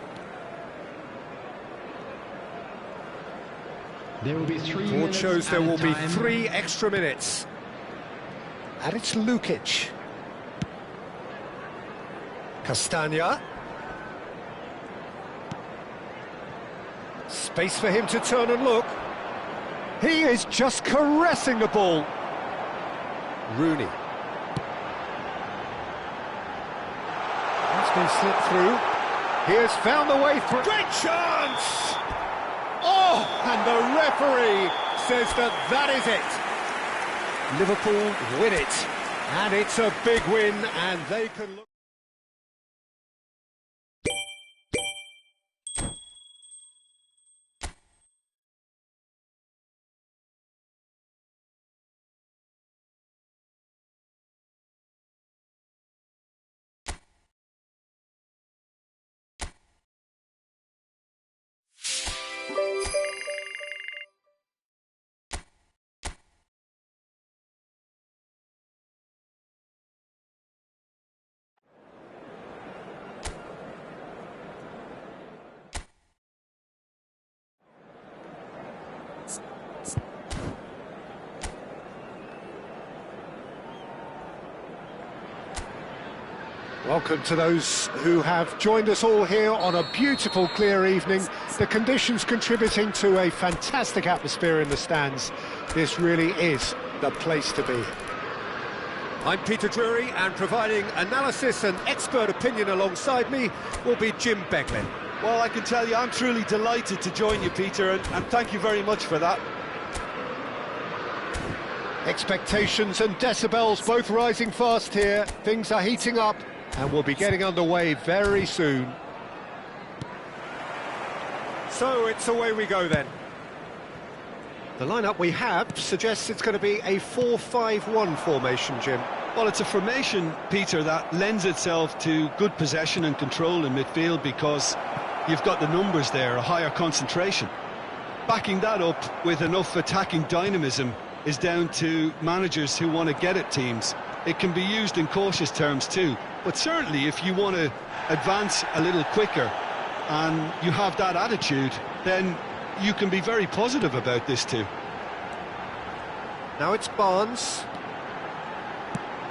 There will be 3 Board minutes shows there will be time. 3 extra minutes. And it's Lukic. Castagna. Space for him to turn and look. He is just caressing the ball. Rooney. That's been slipped through. He has found the way through. Great chance! Oh, and the referee says that is it. Liverpool win it. And it's a big win, and they can look... Welcome to those who have joined us all here on a beautiful, clear evening. The conditions contributing to a fantastic atmosphere in the stands. This really is the place to be. I'm Peter Drury, and providing analysis and expert opinion alongside me will be Jim Beglin. Well, I can tell you, I'm truly delighted to join you, Peter, and thank you very much for that. Expectations and decibels both rising fast here. Things are heating up, and we'll be getting underway very soon. So it's away we go then. The lineup we have suggests it's going to be a 4-5-1 formation, Jim. Well, it's a formation, Peter, that lends itself to good possession and control in midfield because you've got the numbers there, a higher concentration. Backing that up with enough attacking dynamism is down to managers who want to get at teams. It can be used in cautious terms too, but certainly if you want to advance a little quicker and you have that attitude, then you can be very positive about this too. Now it's Barnes.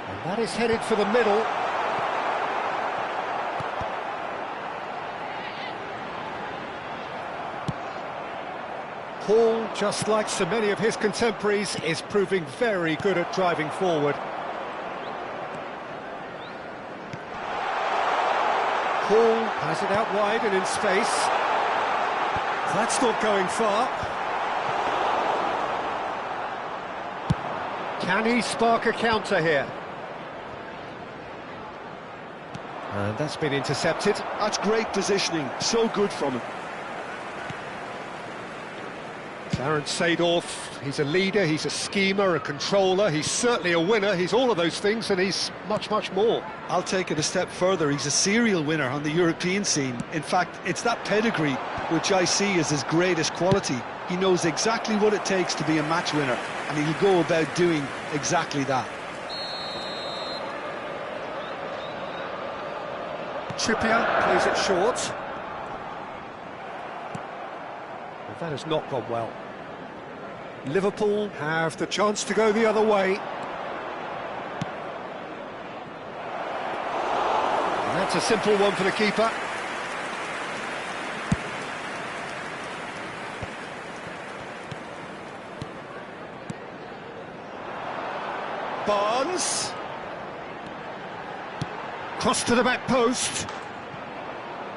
And that is headed for the middle. Hall, just like so many of his contemporaries, is proving very good at driving forward. Hall has it out wide and in space. That's not going far. Can he spark a counter here? And that's been intercepted. That's great positioning, so good from him. Clarence Seedorf, he's a leader, he's a schemer, a controller, he's certainly a winner, he's all of those things, and he's much, much more. I'll take it a step further, he's a serial winner on the European scene. In fact, it's that pedigree which I see as his greatest quality. He knows exactly what it takes to be a match winner, and he'll go about doing exactly that. Trippier plays it short. Well, that has not gone well. Liverpool have the chance to go the other way. And that's a simple one for the keeper. Barnes. Cross to the back post.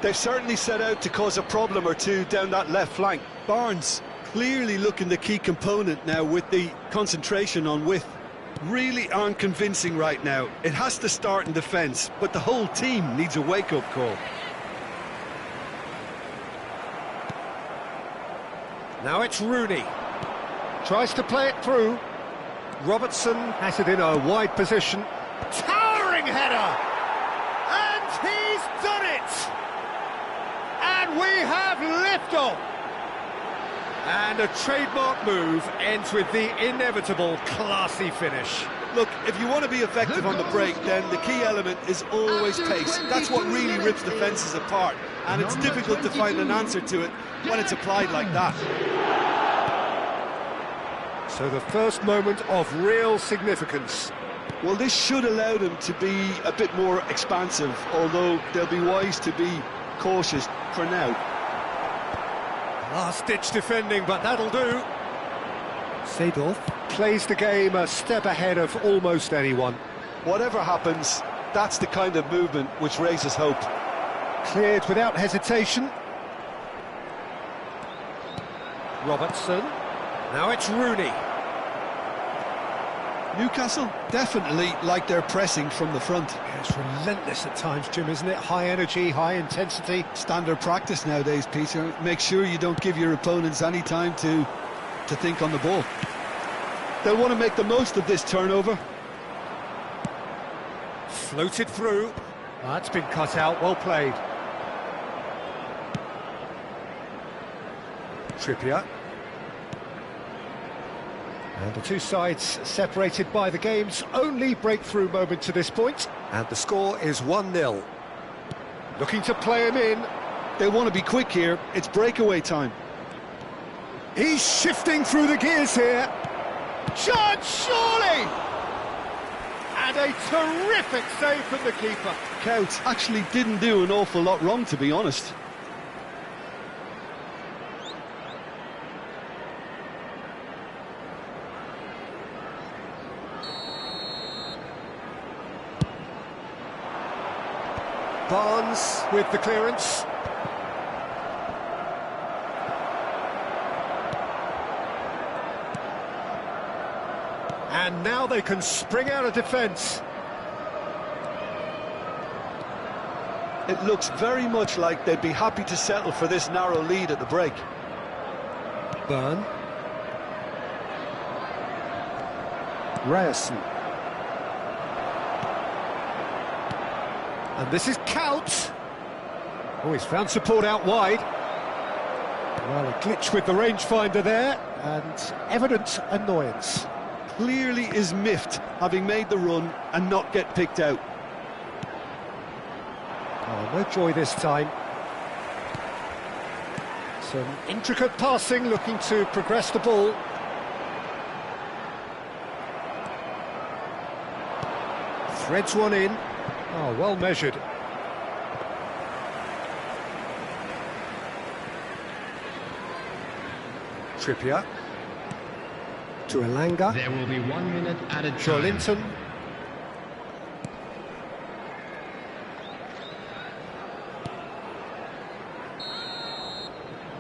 They've certainly set out to cause a problem or two down that left flank. Barnes clearly looking the key component now with the concentration on width. Really aren't convincing right now. It has to start in defence, but the whole team needs a wake-up call. Now it's Rooney. Tries to play it through. Robertson has it in a wide position. Towering header! And he's done it! And we have liftoff! And a trademark move ends with the inevitable classy finish. Look, if you want to be effective on the break, then the key element is always pace. That's what really rips defences apart, and it's difficult to find an answer to it when it's applied like that. So the first moment of real significance. Well, this should allow them to be a bit more expansive, although they'll be wise to be cautious for now. Last-ditch defending, but that'll do. Seedorf plays the game a step ahead of almost anyone. Whatever happens, that's the kind of movement which raises hope. Cleared without hesitation. Robertson. Now it's Rooney. Newcastle definitely like their pressing from the front. Yeah, it's relentless at times, Jim, isn't it? High energy, high intensity. Standard practice nowadays, Peter. Make sure you don't give your opponents any time to think on the ball. They'll want to make the most of this turnover. Floated through. That's been cut out, well played. Trippier. And the two sides separated by the game's only breakthrough moment to this point. And the score is 1-0. Looking to play him in. They want to be quick here. It's breakaway time. He's shifting through the gears here. Chance, surely! And And a terrific save from the keeper. Cout actually didn't do an awful lot wrong, to be honest. Barnes with the clearance. And now they can spring out of defence. It looks very much like they'd be happy to settle for this narrow lead at the break. Byrne. Ryerson. And this is Cout. Oh, he's found support out wide. Well, a glitch with the rangefinder there, and evident annoyance. Clearly is miffed, having made the run and not get picked out. Oh, no joy this time. Some intricate passing, looking to progress the ball. Threads one in. Oh, well measured. Trippier. To Elanga. There will be 1 minute added time. Joelinton.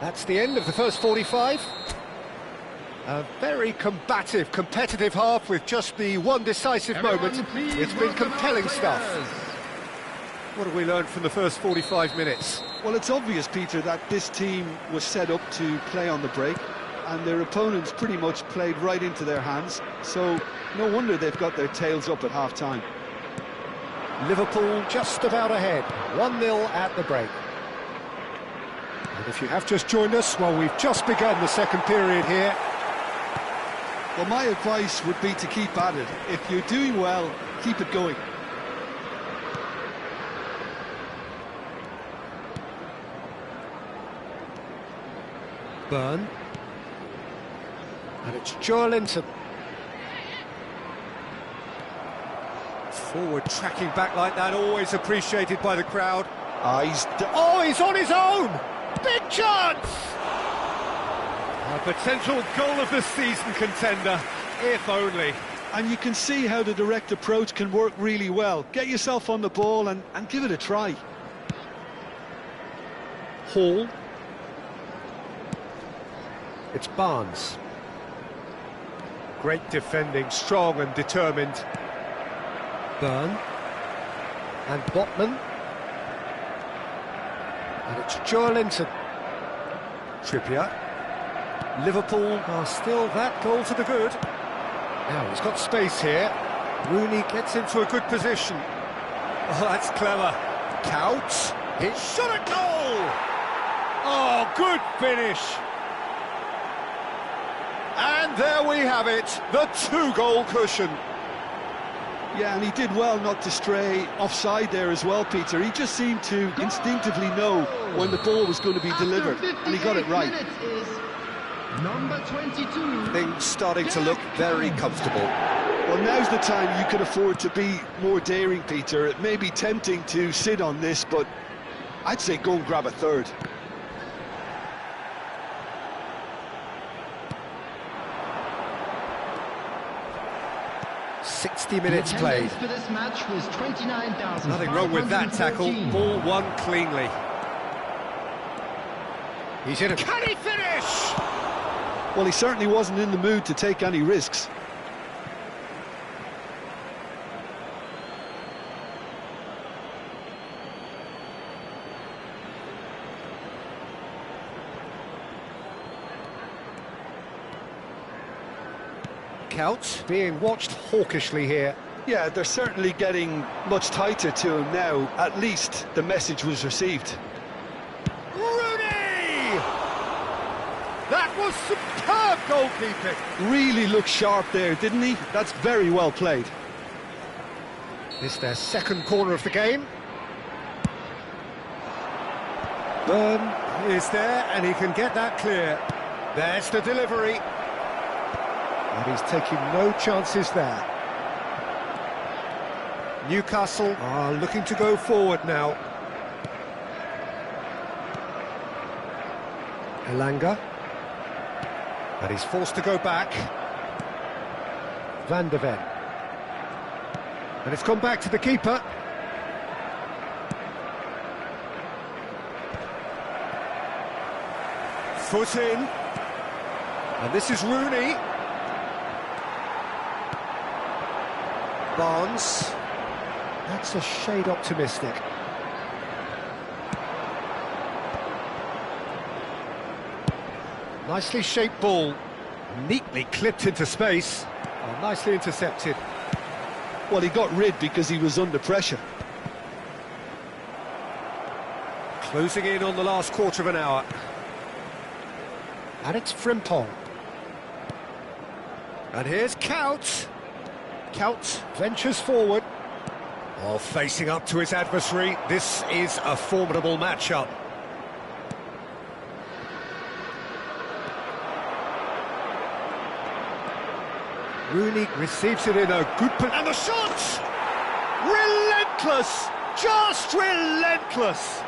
That's the end of the first 45. A very combative, competitive half with just the one decisive moment. It's been compelling stuff. What have we learned from the first 45 minutes? Well, it's obvious, Peter, that this team was set up to play on the break, and their opponents pretty much played right into their hands, so no wonder they've got their tails up at half-time. Liverpool just about ahead, 1-0 at the break. And if you have just joined us, well, we've just begun the second period here. Well, my advice would be to keep at it. If you're doing well, keep it going. Byrne. And it's Joelinton. Forward tracking back like that, always appreciated by the crowd. He's on his own! Big chance! A potential goal of the season contender, if only. And you can see how the direct approach can work really well. Get yourself on the ball and give it a try. Hall. It's Barnes. Great defending, strong and determined. Byrne. And Botman. And it's Joelinton. Trippier. Liverpool are still that goal to the good. Now he's got space here. Rooney gets into a good position. Oh, that's clever. Cout. It's shot at goal! Oh, good finish. And there we have it, the two-goal cushion. Yeah, and he did well not to stray offside there as well, Peter. He just seemed to instinctively know when the ball was going to be delivered, and he got it right. Number 22. Things starting to look very comfortable. Well, now's the time you could afford to be more daring, Peter. It may be tempting to sit on this, but I'd say go and grab a third. Minutes played. For this match was 29,000. Nothing wrong with that tackle. Ball won cleanly. He's in a... Can he finish? Well, he certainly wasn't in the mood to take any risks. Cout being watched hawkishly here. Yeah, they're certainly getting much tighter to him now. At least the message was received. Rooney! That was superb goalkeeping. Really looked sharp there, didn't he? That's very well played. It's their second corner of the game. Byrne is there and he can get that clear. There's the delivery. And he's taking no chances there. Newcastle are looking to go forward now. Elanga. And he's forced to go back. Van de Ven. And it's gone back to the keeper. Foot in. And this is Rooney. Barnes. That's a shade optimistic. Nicely shaped ball. Neatly clipped into space. Oh, nicely intercepted. Well, he got rid because he was under pressure. Closing in on the last quarter of an hour. And it's Frimpong. And here's Kuyt. Kuyt ventures forward. Oh, facing up to his adversary. This is a formidable matchup. Rooney receives it in a good position. And the shot! Relentless! Just relentless!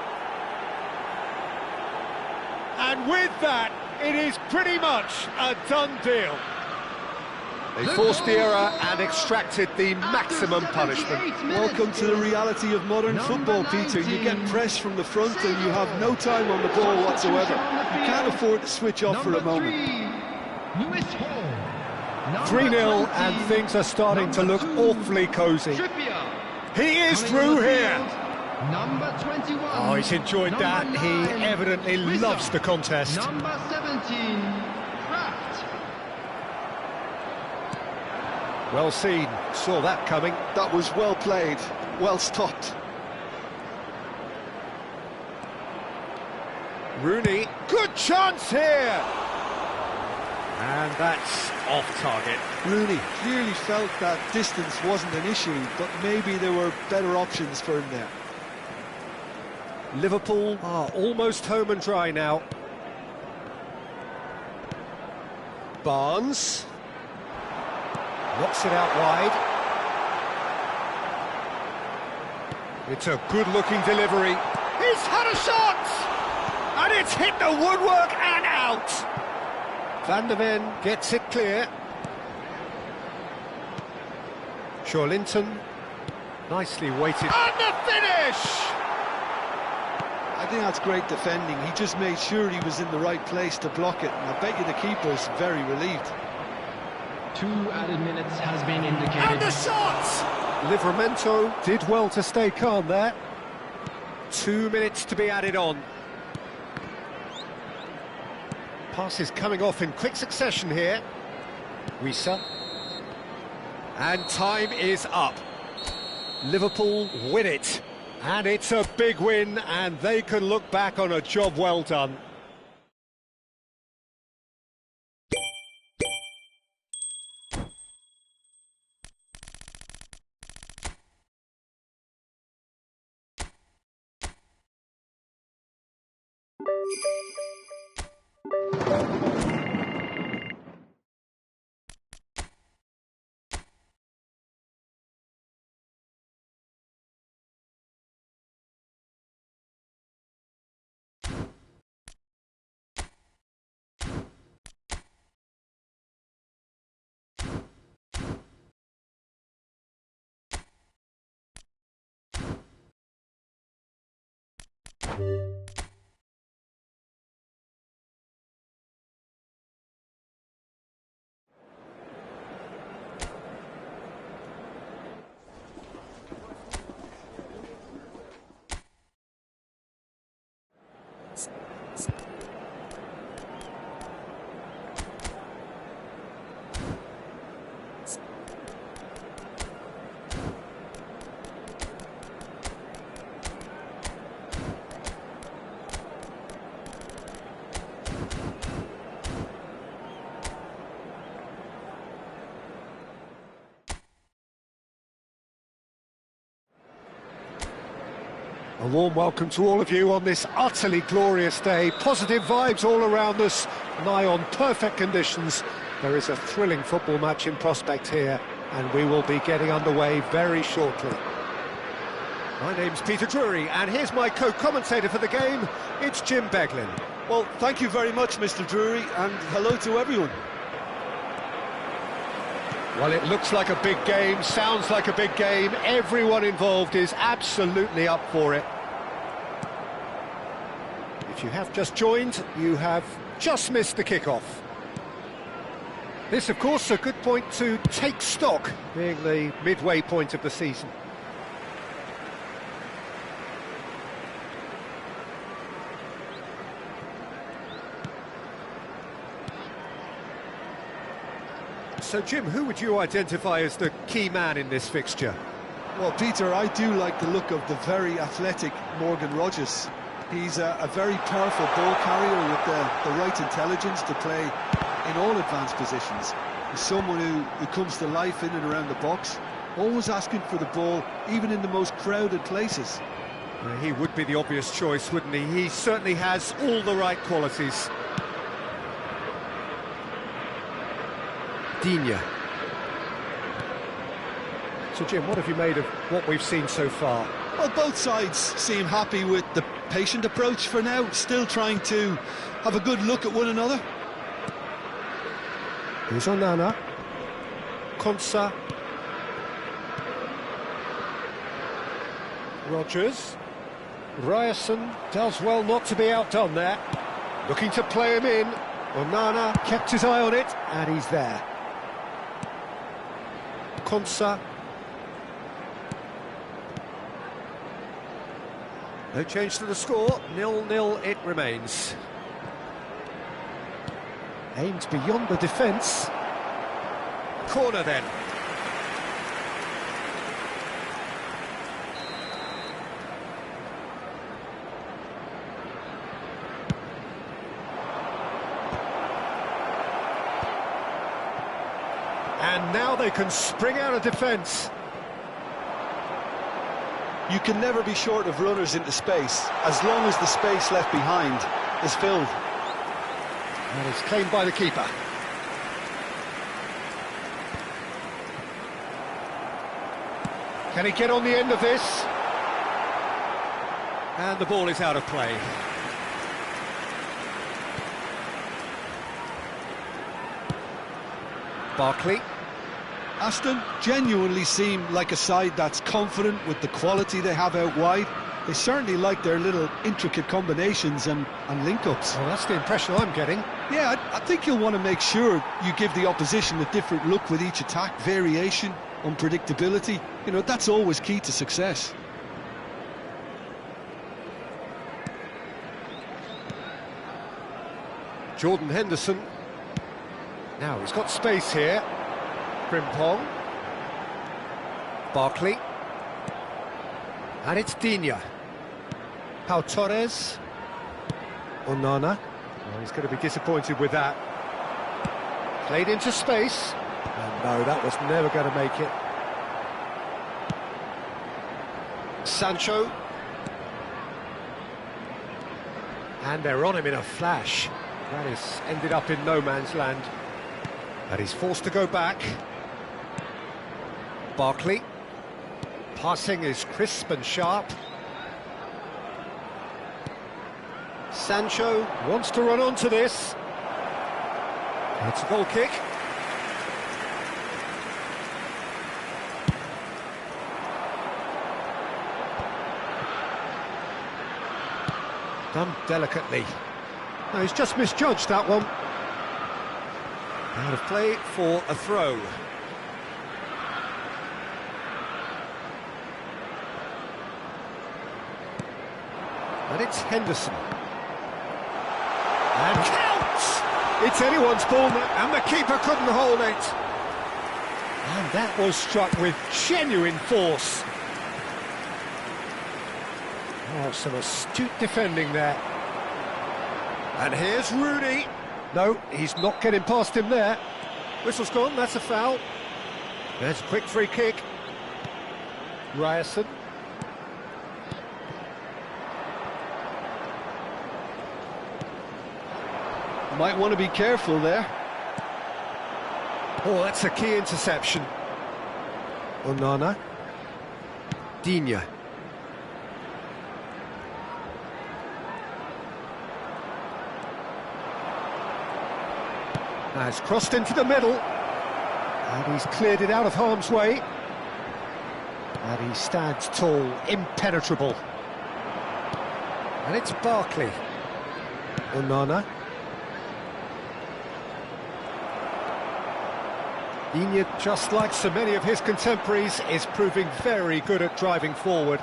And with that, it is pretty much a done deal. They forced the error and extracted the maximum punishment. Welcome to the reality of modern football, Peter. You get pressed from the front and you have no time on the ball whatsoever. You can't afford to switch off for a moment. 3-0 and things are starting to look awfully cosy. He is through here. Number 21. Oh, he's enjoyed that. He evidently loves the contest. Number 17. Kraft. Well seen. Saw that coming. That was well played, well stopped. Rooney. Good chance here. And that's off target. Rooney clearly felt that distance wasn't an issue, but maybe there were better options for him there. Liverpool are almost home and dry now. Barnes. Knocks it out wide. It's a good-looking delivery. He's had a shot! And it's hit the woodwork and out! Van de Ven gets it clear. Shawlinton. Nicely weighted. And the finish! I think that's great defending. He just made sure he was in the right place to block it, and I bet you the keeper's very relieved. 2 added minutes has been indicated. And the shot! Livramento did well to stay calm there. 2 minutes to be added on. Passes coming off in quick succession here. Wissa. And time is up. Liverpool win it. And it's a big win, and they can look back on a job well done. A warm welcome to all of you on this utterly glorious day. Positive vibes all around us, nigh on perfect conditions. There is a thrilling football match in prospect here, and we will be getting underway very shortly. My name's Peter Drury, and here's my co-commentator for the game. It's Jim Beglin. Well, thank you very much, Mr. Drury, and hello to everyone. Well, it looks like a big game, sounds like a big game. Everyone involved is absolutely up for it. If you have just joined, you have just missed the kickoff. This, of course, a good point to take stock, being the midway point of the season. So, Jim, who would you identify as the key man in this fixture? Well, Peter, I do like the look of the very athletic Morgan Rogers. He's a very powerful ball carrier with the right intelligence to play in all advanced positions. He's someone who comes to life in and around the box, always asking for the ball, even in the most crowded places. He would be the obvious choice, wouldn't he? He certainly has all the right qualities. Digne. So, Jim, what have you made of what we've seen so far? Well, both sides seem happy with the patient approach for now, still trying to have a good look at one another. Here's Onana. Konsa. Rogers. Ryerson does well not to be outdone there. Looking to play him in. Onana kept his eye on it, and he's there. Konsa. No change to the score, 0-0 it remains. Aimed beyond the defence. Corner then. And now they can spring out of defence. You can never be short of runners into space, as long as the space left behind is filled. And it's claimed by the keeper. Can he get on the end of this? And the ball is out of play. Barkley. Aston genuinely seem like a side that's confident with the quality they have out wide. They certainly like their little intricate combinations and link-ups. Well, that's the impression I'm getting. Yeah, I think you'll want to make sure you give the opposition a different look with each attack. Variation, unpredictability, you know, that's always key to success. Jordan Henderson. Now he's got space here. Frimpong. Barkley. And it's Digne. Pau Torres. Onana. Oh, he's going to be disappointed with that. Played into space. And no, that was never going to make it. Sancho. And they're on him in a flash. That has ended up in no man's land. And he's forced to go back. Barkley. Passing is crisp and sharp. Sancho wants to run onto this. It's a goal kick. Done delicately. No, he's just misjudged that one. Out of play for a throw. And it's Henderson. And counts! It's anyone's ball, and the keeper couldn't hold it. And that was struck with genuine force. Oh, some astute defending there. And here's Rooney. No, he's not getting past him there. Whistle's gone, that's a foul. There's a quick free kick. Ryerson. Might want to be careful there. Oh, that's a key interception. Onana. Digne. Has crossed into the middle. And he's cleared it out of harm's way. And he stands tall, impenetrable. And it's Barkley. Onana. Digne, just like so many of his contemporaries, is proving very good at driving forward.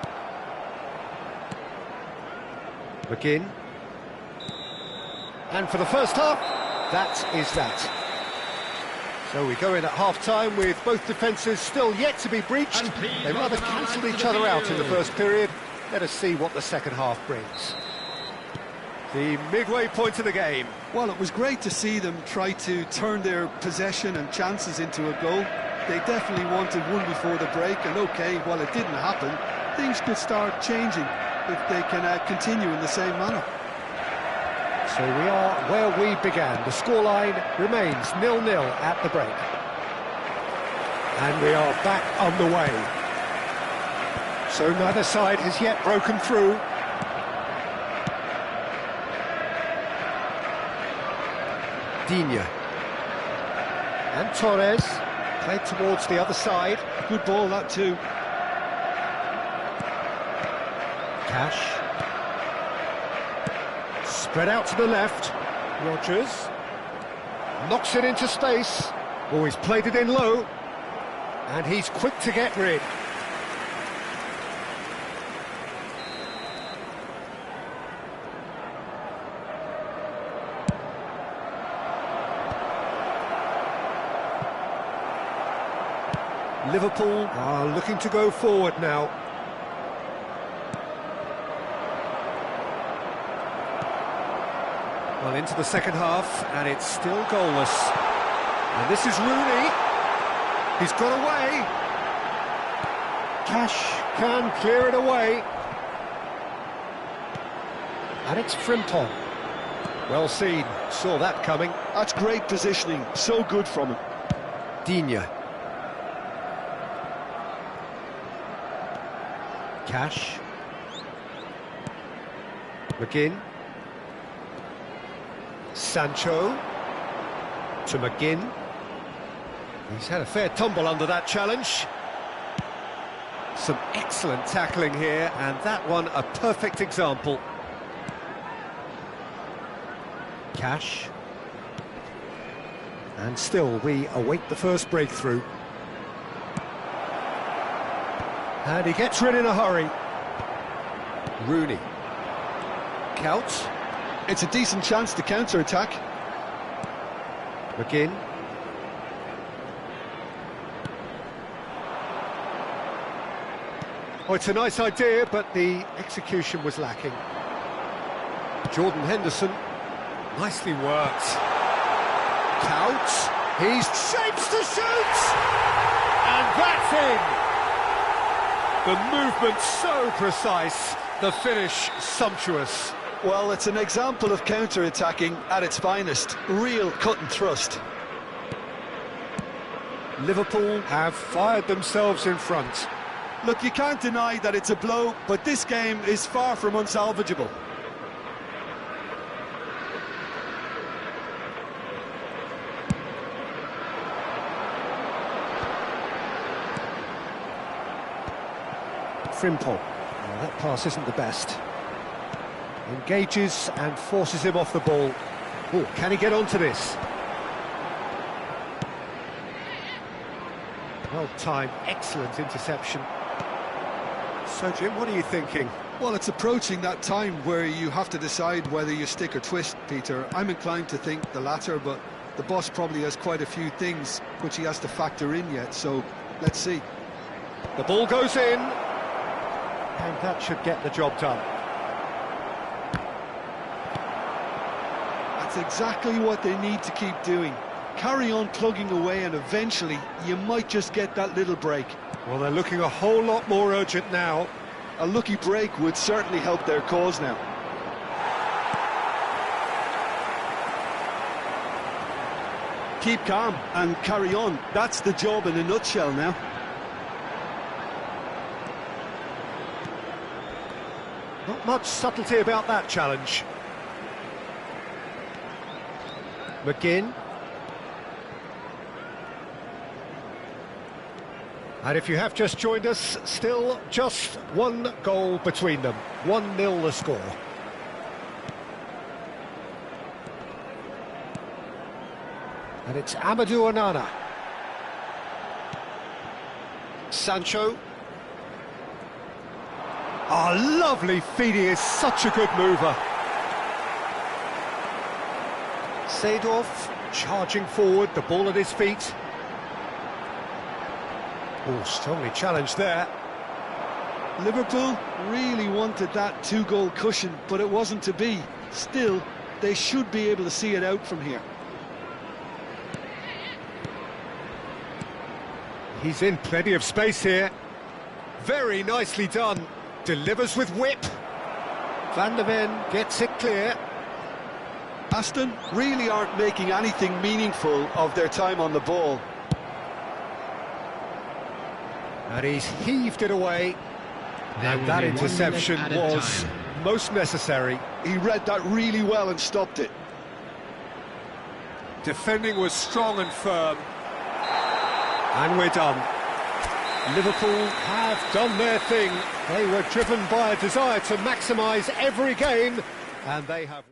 McGinn. And for the first half, that is that. So we go in at half-time with both defences still yet to be breached. They rather cancelled each other out in the first period. Let us see what the second half brings. The midway point of the game. Well, it was great to see them try to turn their possession and chances into a goal. They definitely wanted one before the break, and OK, while it didn't happen, things could start changing if they can continue in the same manner. So we are where we began. The scoreline remains 0-0 at the break. And we are back on the way. So neither side has yet broken through. Digne. And Torres played towards the other side. Good ball, that too. Cash. Spread out to the left. Rodgers. Knocks it into space. Oh, he's played it in low. And he's quick to get rid. Liverpool are looking to go forward now. Well, into the second half, and it's still goalless. And this is Rooney. He's got away. Cash can clear it away. And it's Frimpong. Well seen, saw that coming. That's great positioning, so good from him. Digne. Cash. McGinn. Sancho. To McGinn. He's had a fair tumble under that challenge. Some excellent tackling here, and that one a perfect example. Cash. And still we await the first breakthrough. And he gets rid in a hurry. Rooney. Couch. It's a decent chance to counter-attack. McGinn. Oh, it's a nice idea, but the execution was lacking. Jordan Henderson. Nicely worked. Couch. He shapes to shoot! And that's in! The movement so precise, the finish sumptuous. Well, it's an example of counter-attacking at its finest. Real cut and thrust. Liverpool have fired themselves in front. Look, you can't deny that it's a blow, but this game is far from unsalvageable. Frimpong. Well, that pass isn't the best. Engages and forces him off the ball. Oh, can he get onto this? Well timed, excellent interception. So, Jim, what are you thinking? Well, it's approaching that time where you have to decide whether you stick or twist, Peter. I'm inclined to think the latter, but the boss probably has quite a few things which he has to factor in yet, so let's see. The ball goes in. And that should get the job done. That's exactly what they need to keep doing. Carry on plugging away, and eventually you might just get that little break. Well, they're looking a whole lot more urgent now. A lucky break would certainly help their cause now. Keep calm and carry on. That's the job in a nutshell now. Not much subtlety about that challenge. McGinn. And if you have just joined us, still just one goal between them. 1-0 the score. And it's Amadou Onana. Sancho. Oh, lovely feeding, is such a good mover. Seedorf charging forward, the ball at his feet. Oh, strongly challenged there. Liverpool really wanted that two-goal cushion, but it wasn't to be. Still, they should be able to see it out from here. He's in plenty of space here. Very nicely done. Delivers with whip. Van der Ven gets it clear. Aston really aren't making anything meaningful of their time on the ball. And he's heaved it away. And that interception was most necessary. He read that really well and stopped it. Defending was strong and firm. And we're done. Liverpool have done their thing. They were driven by a desire to maximise every game, and they have...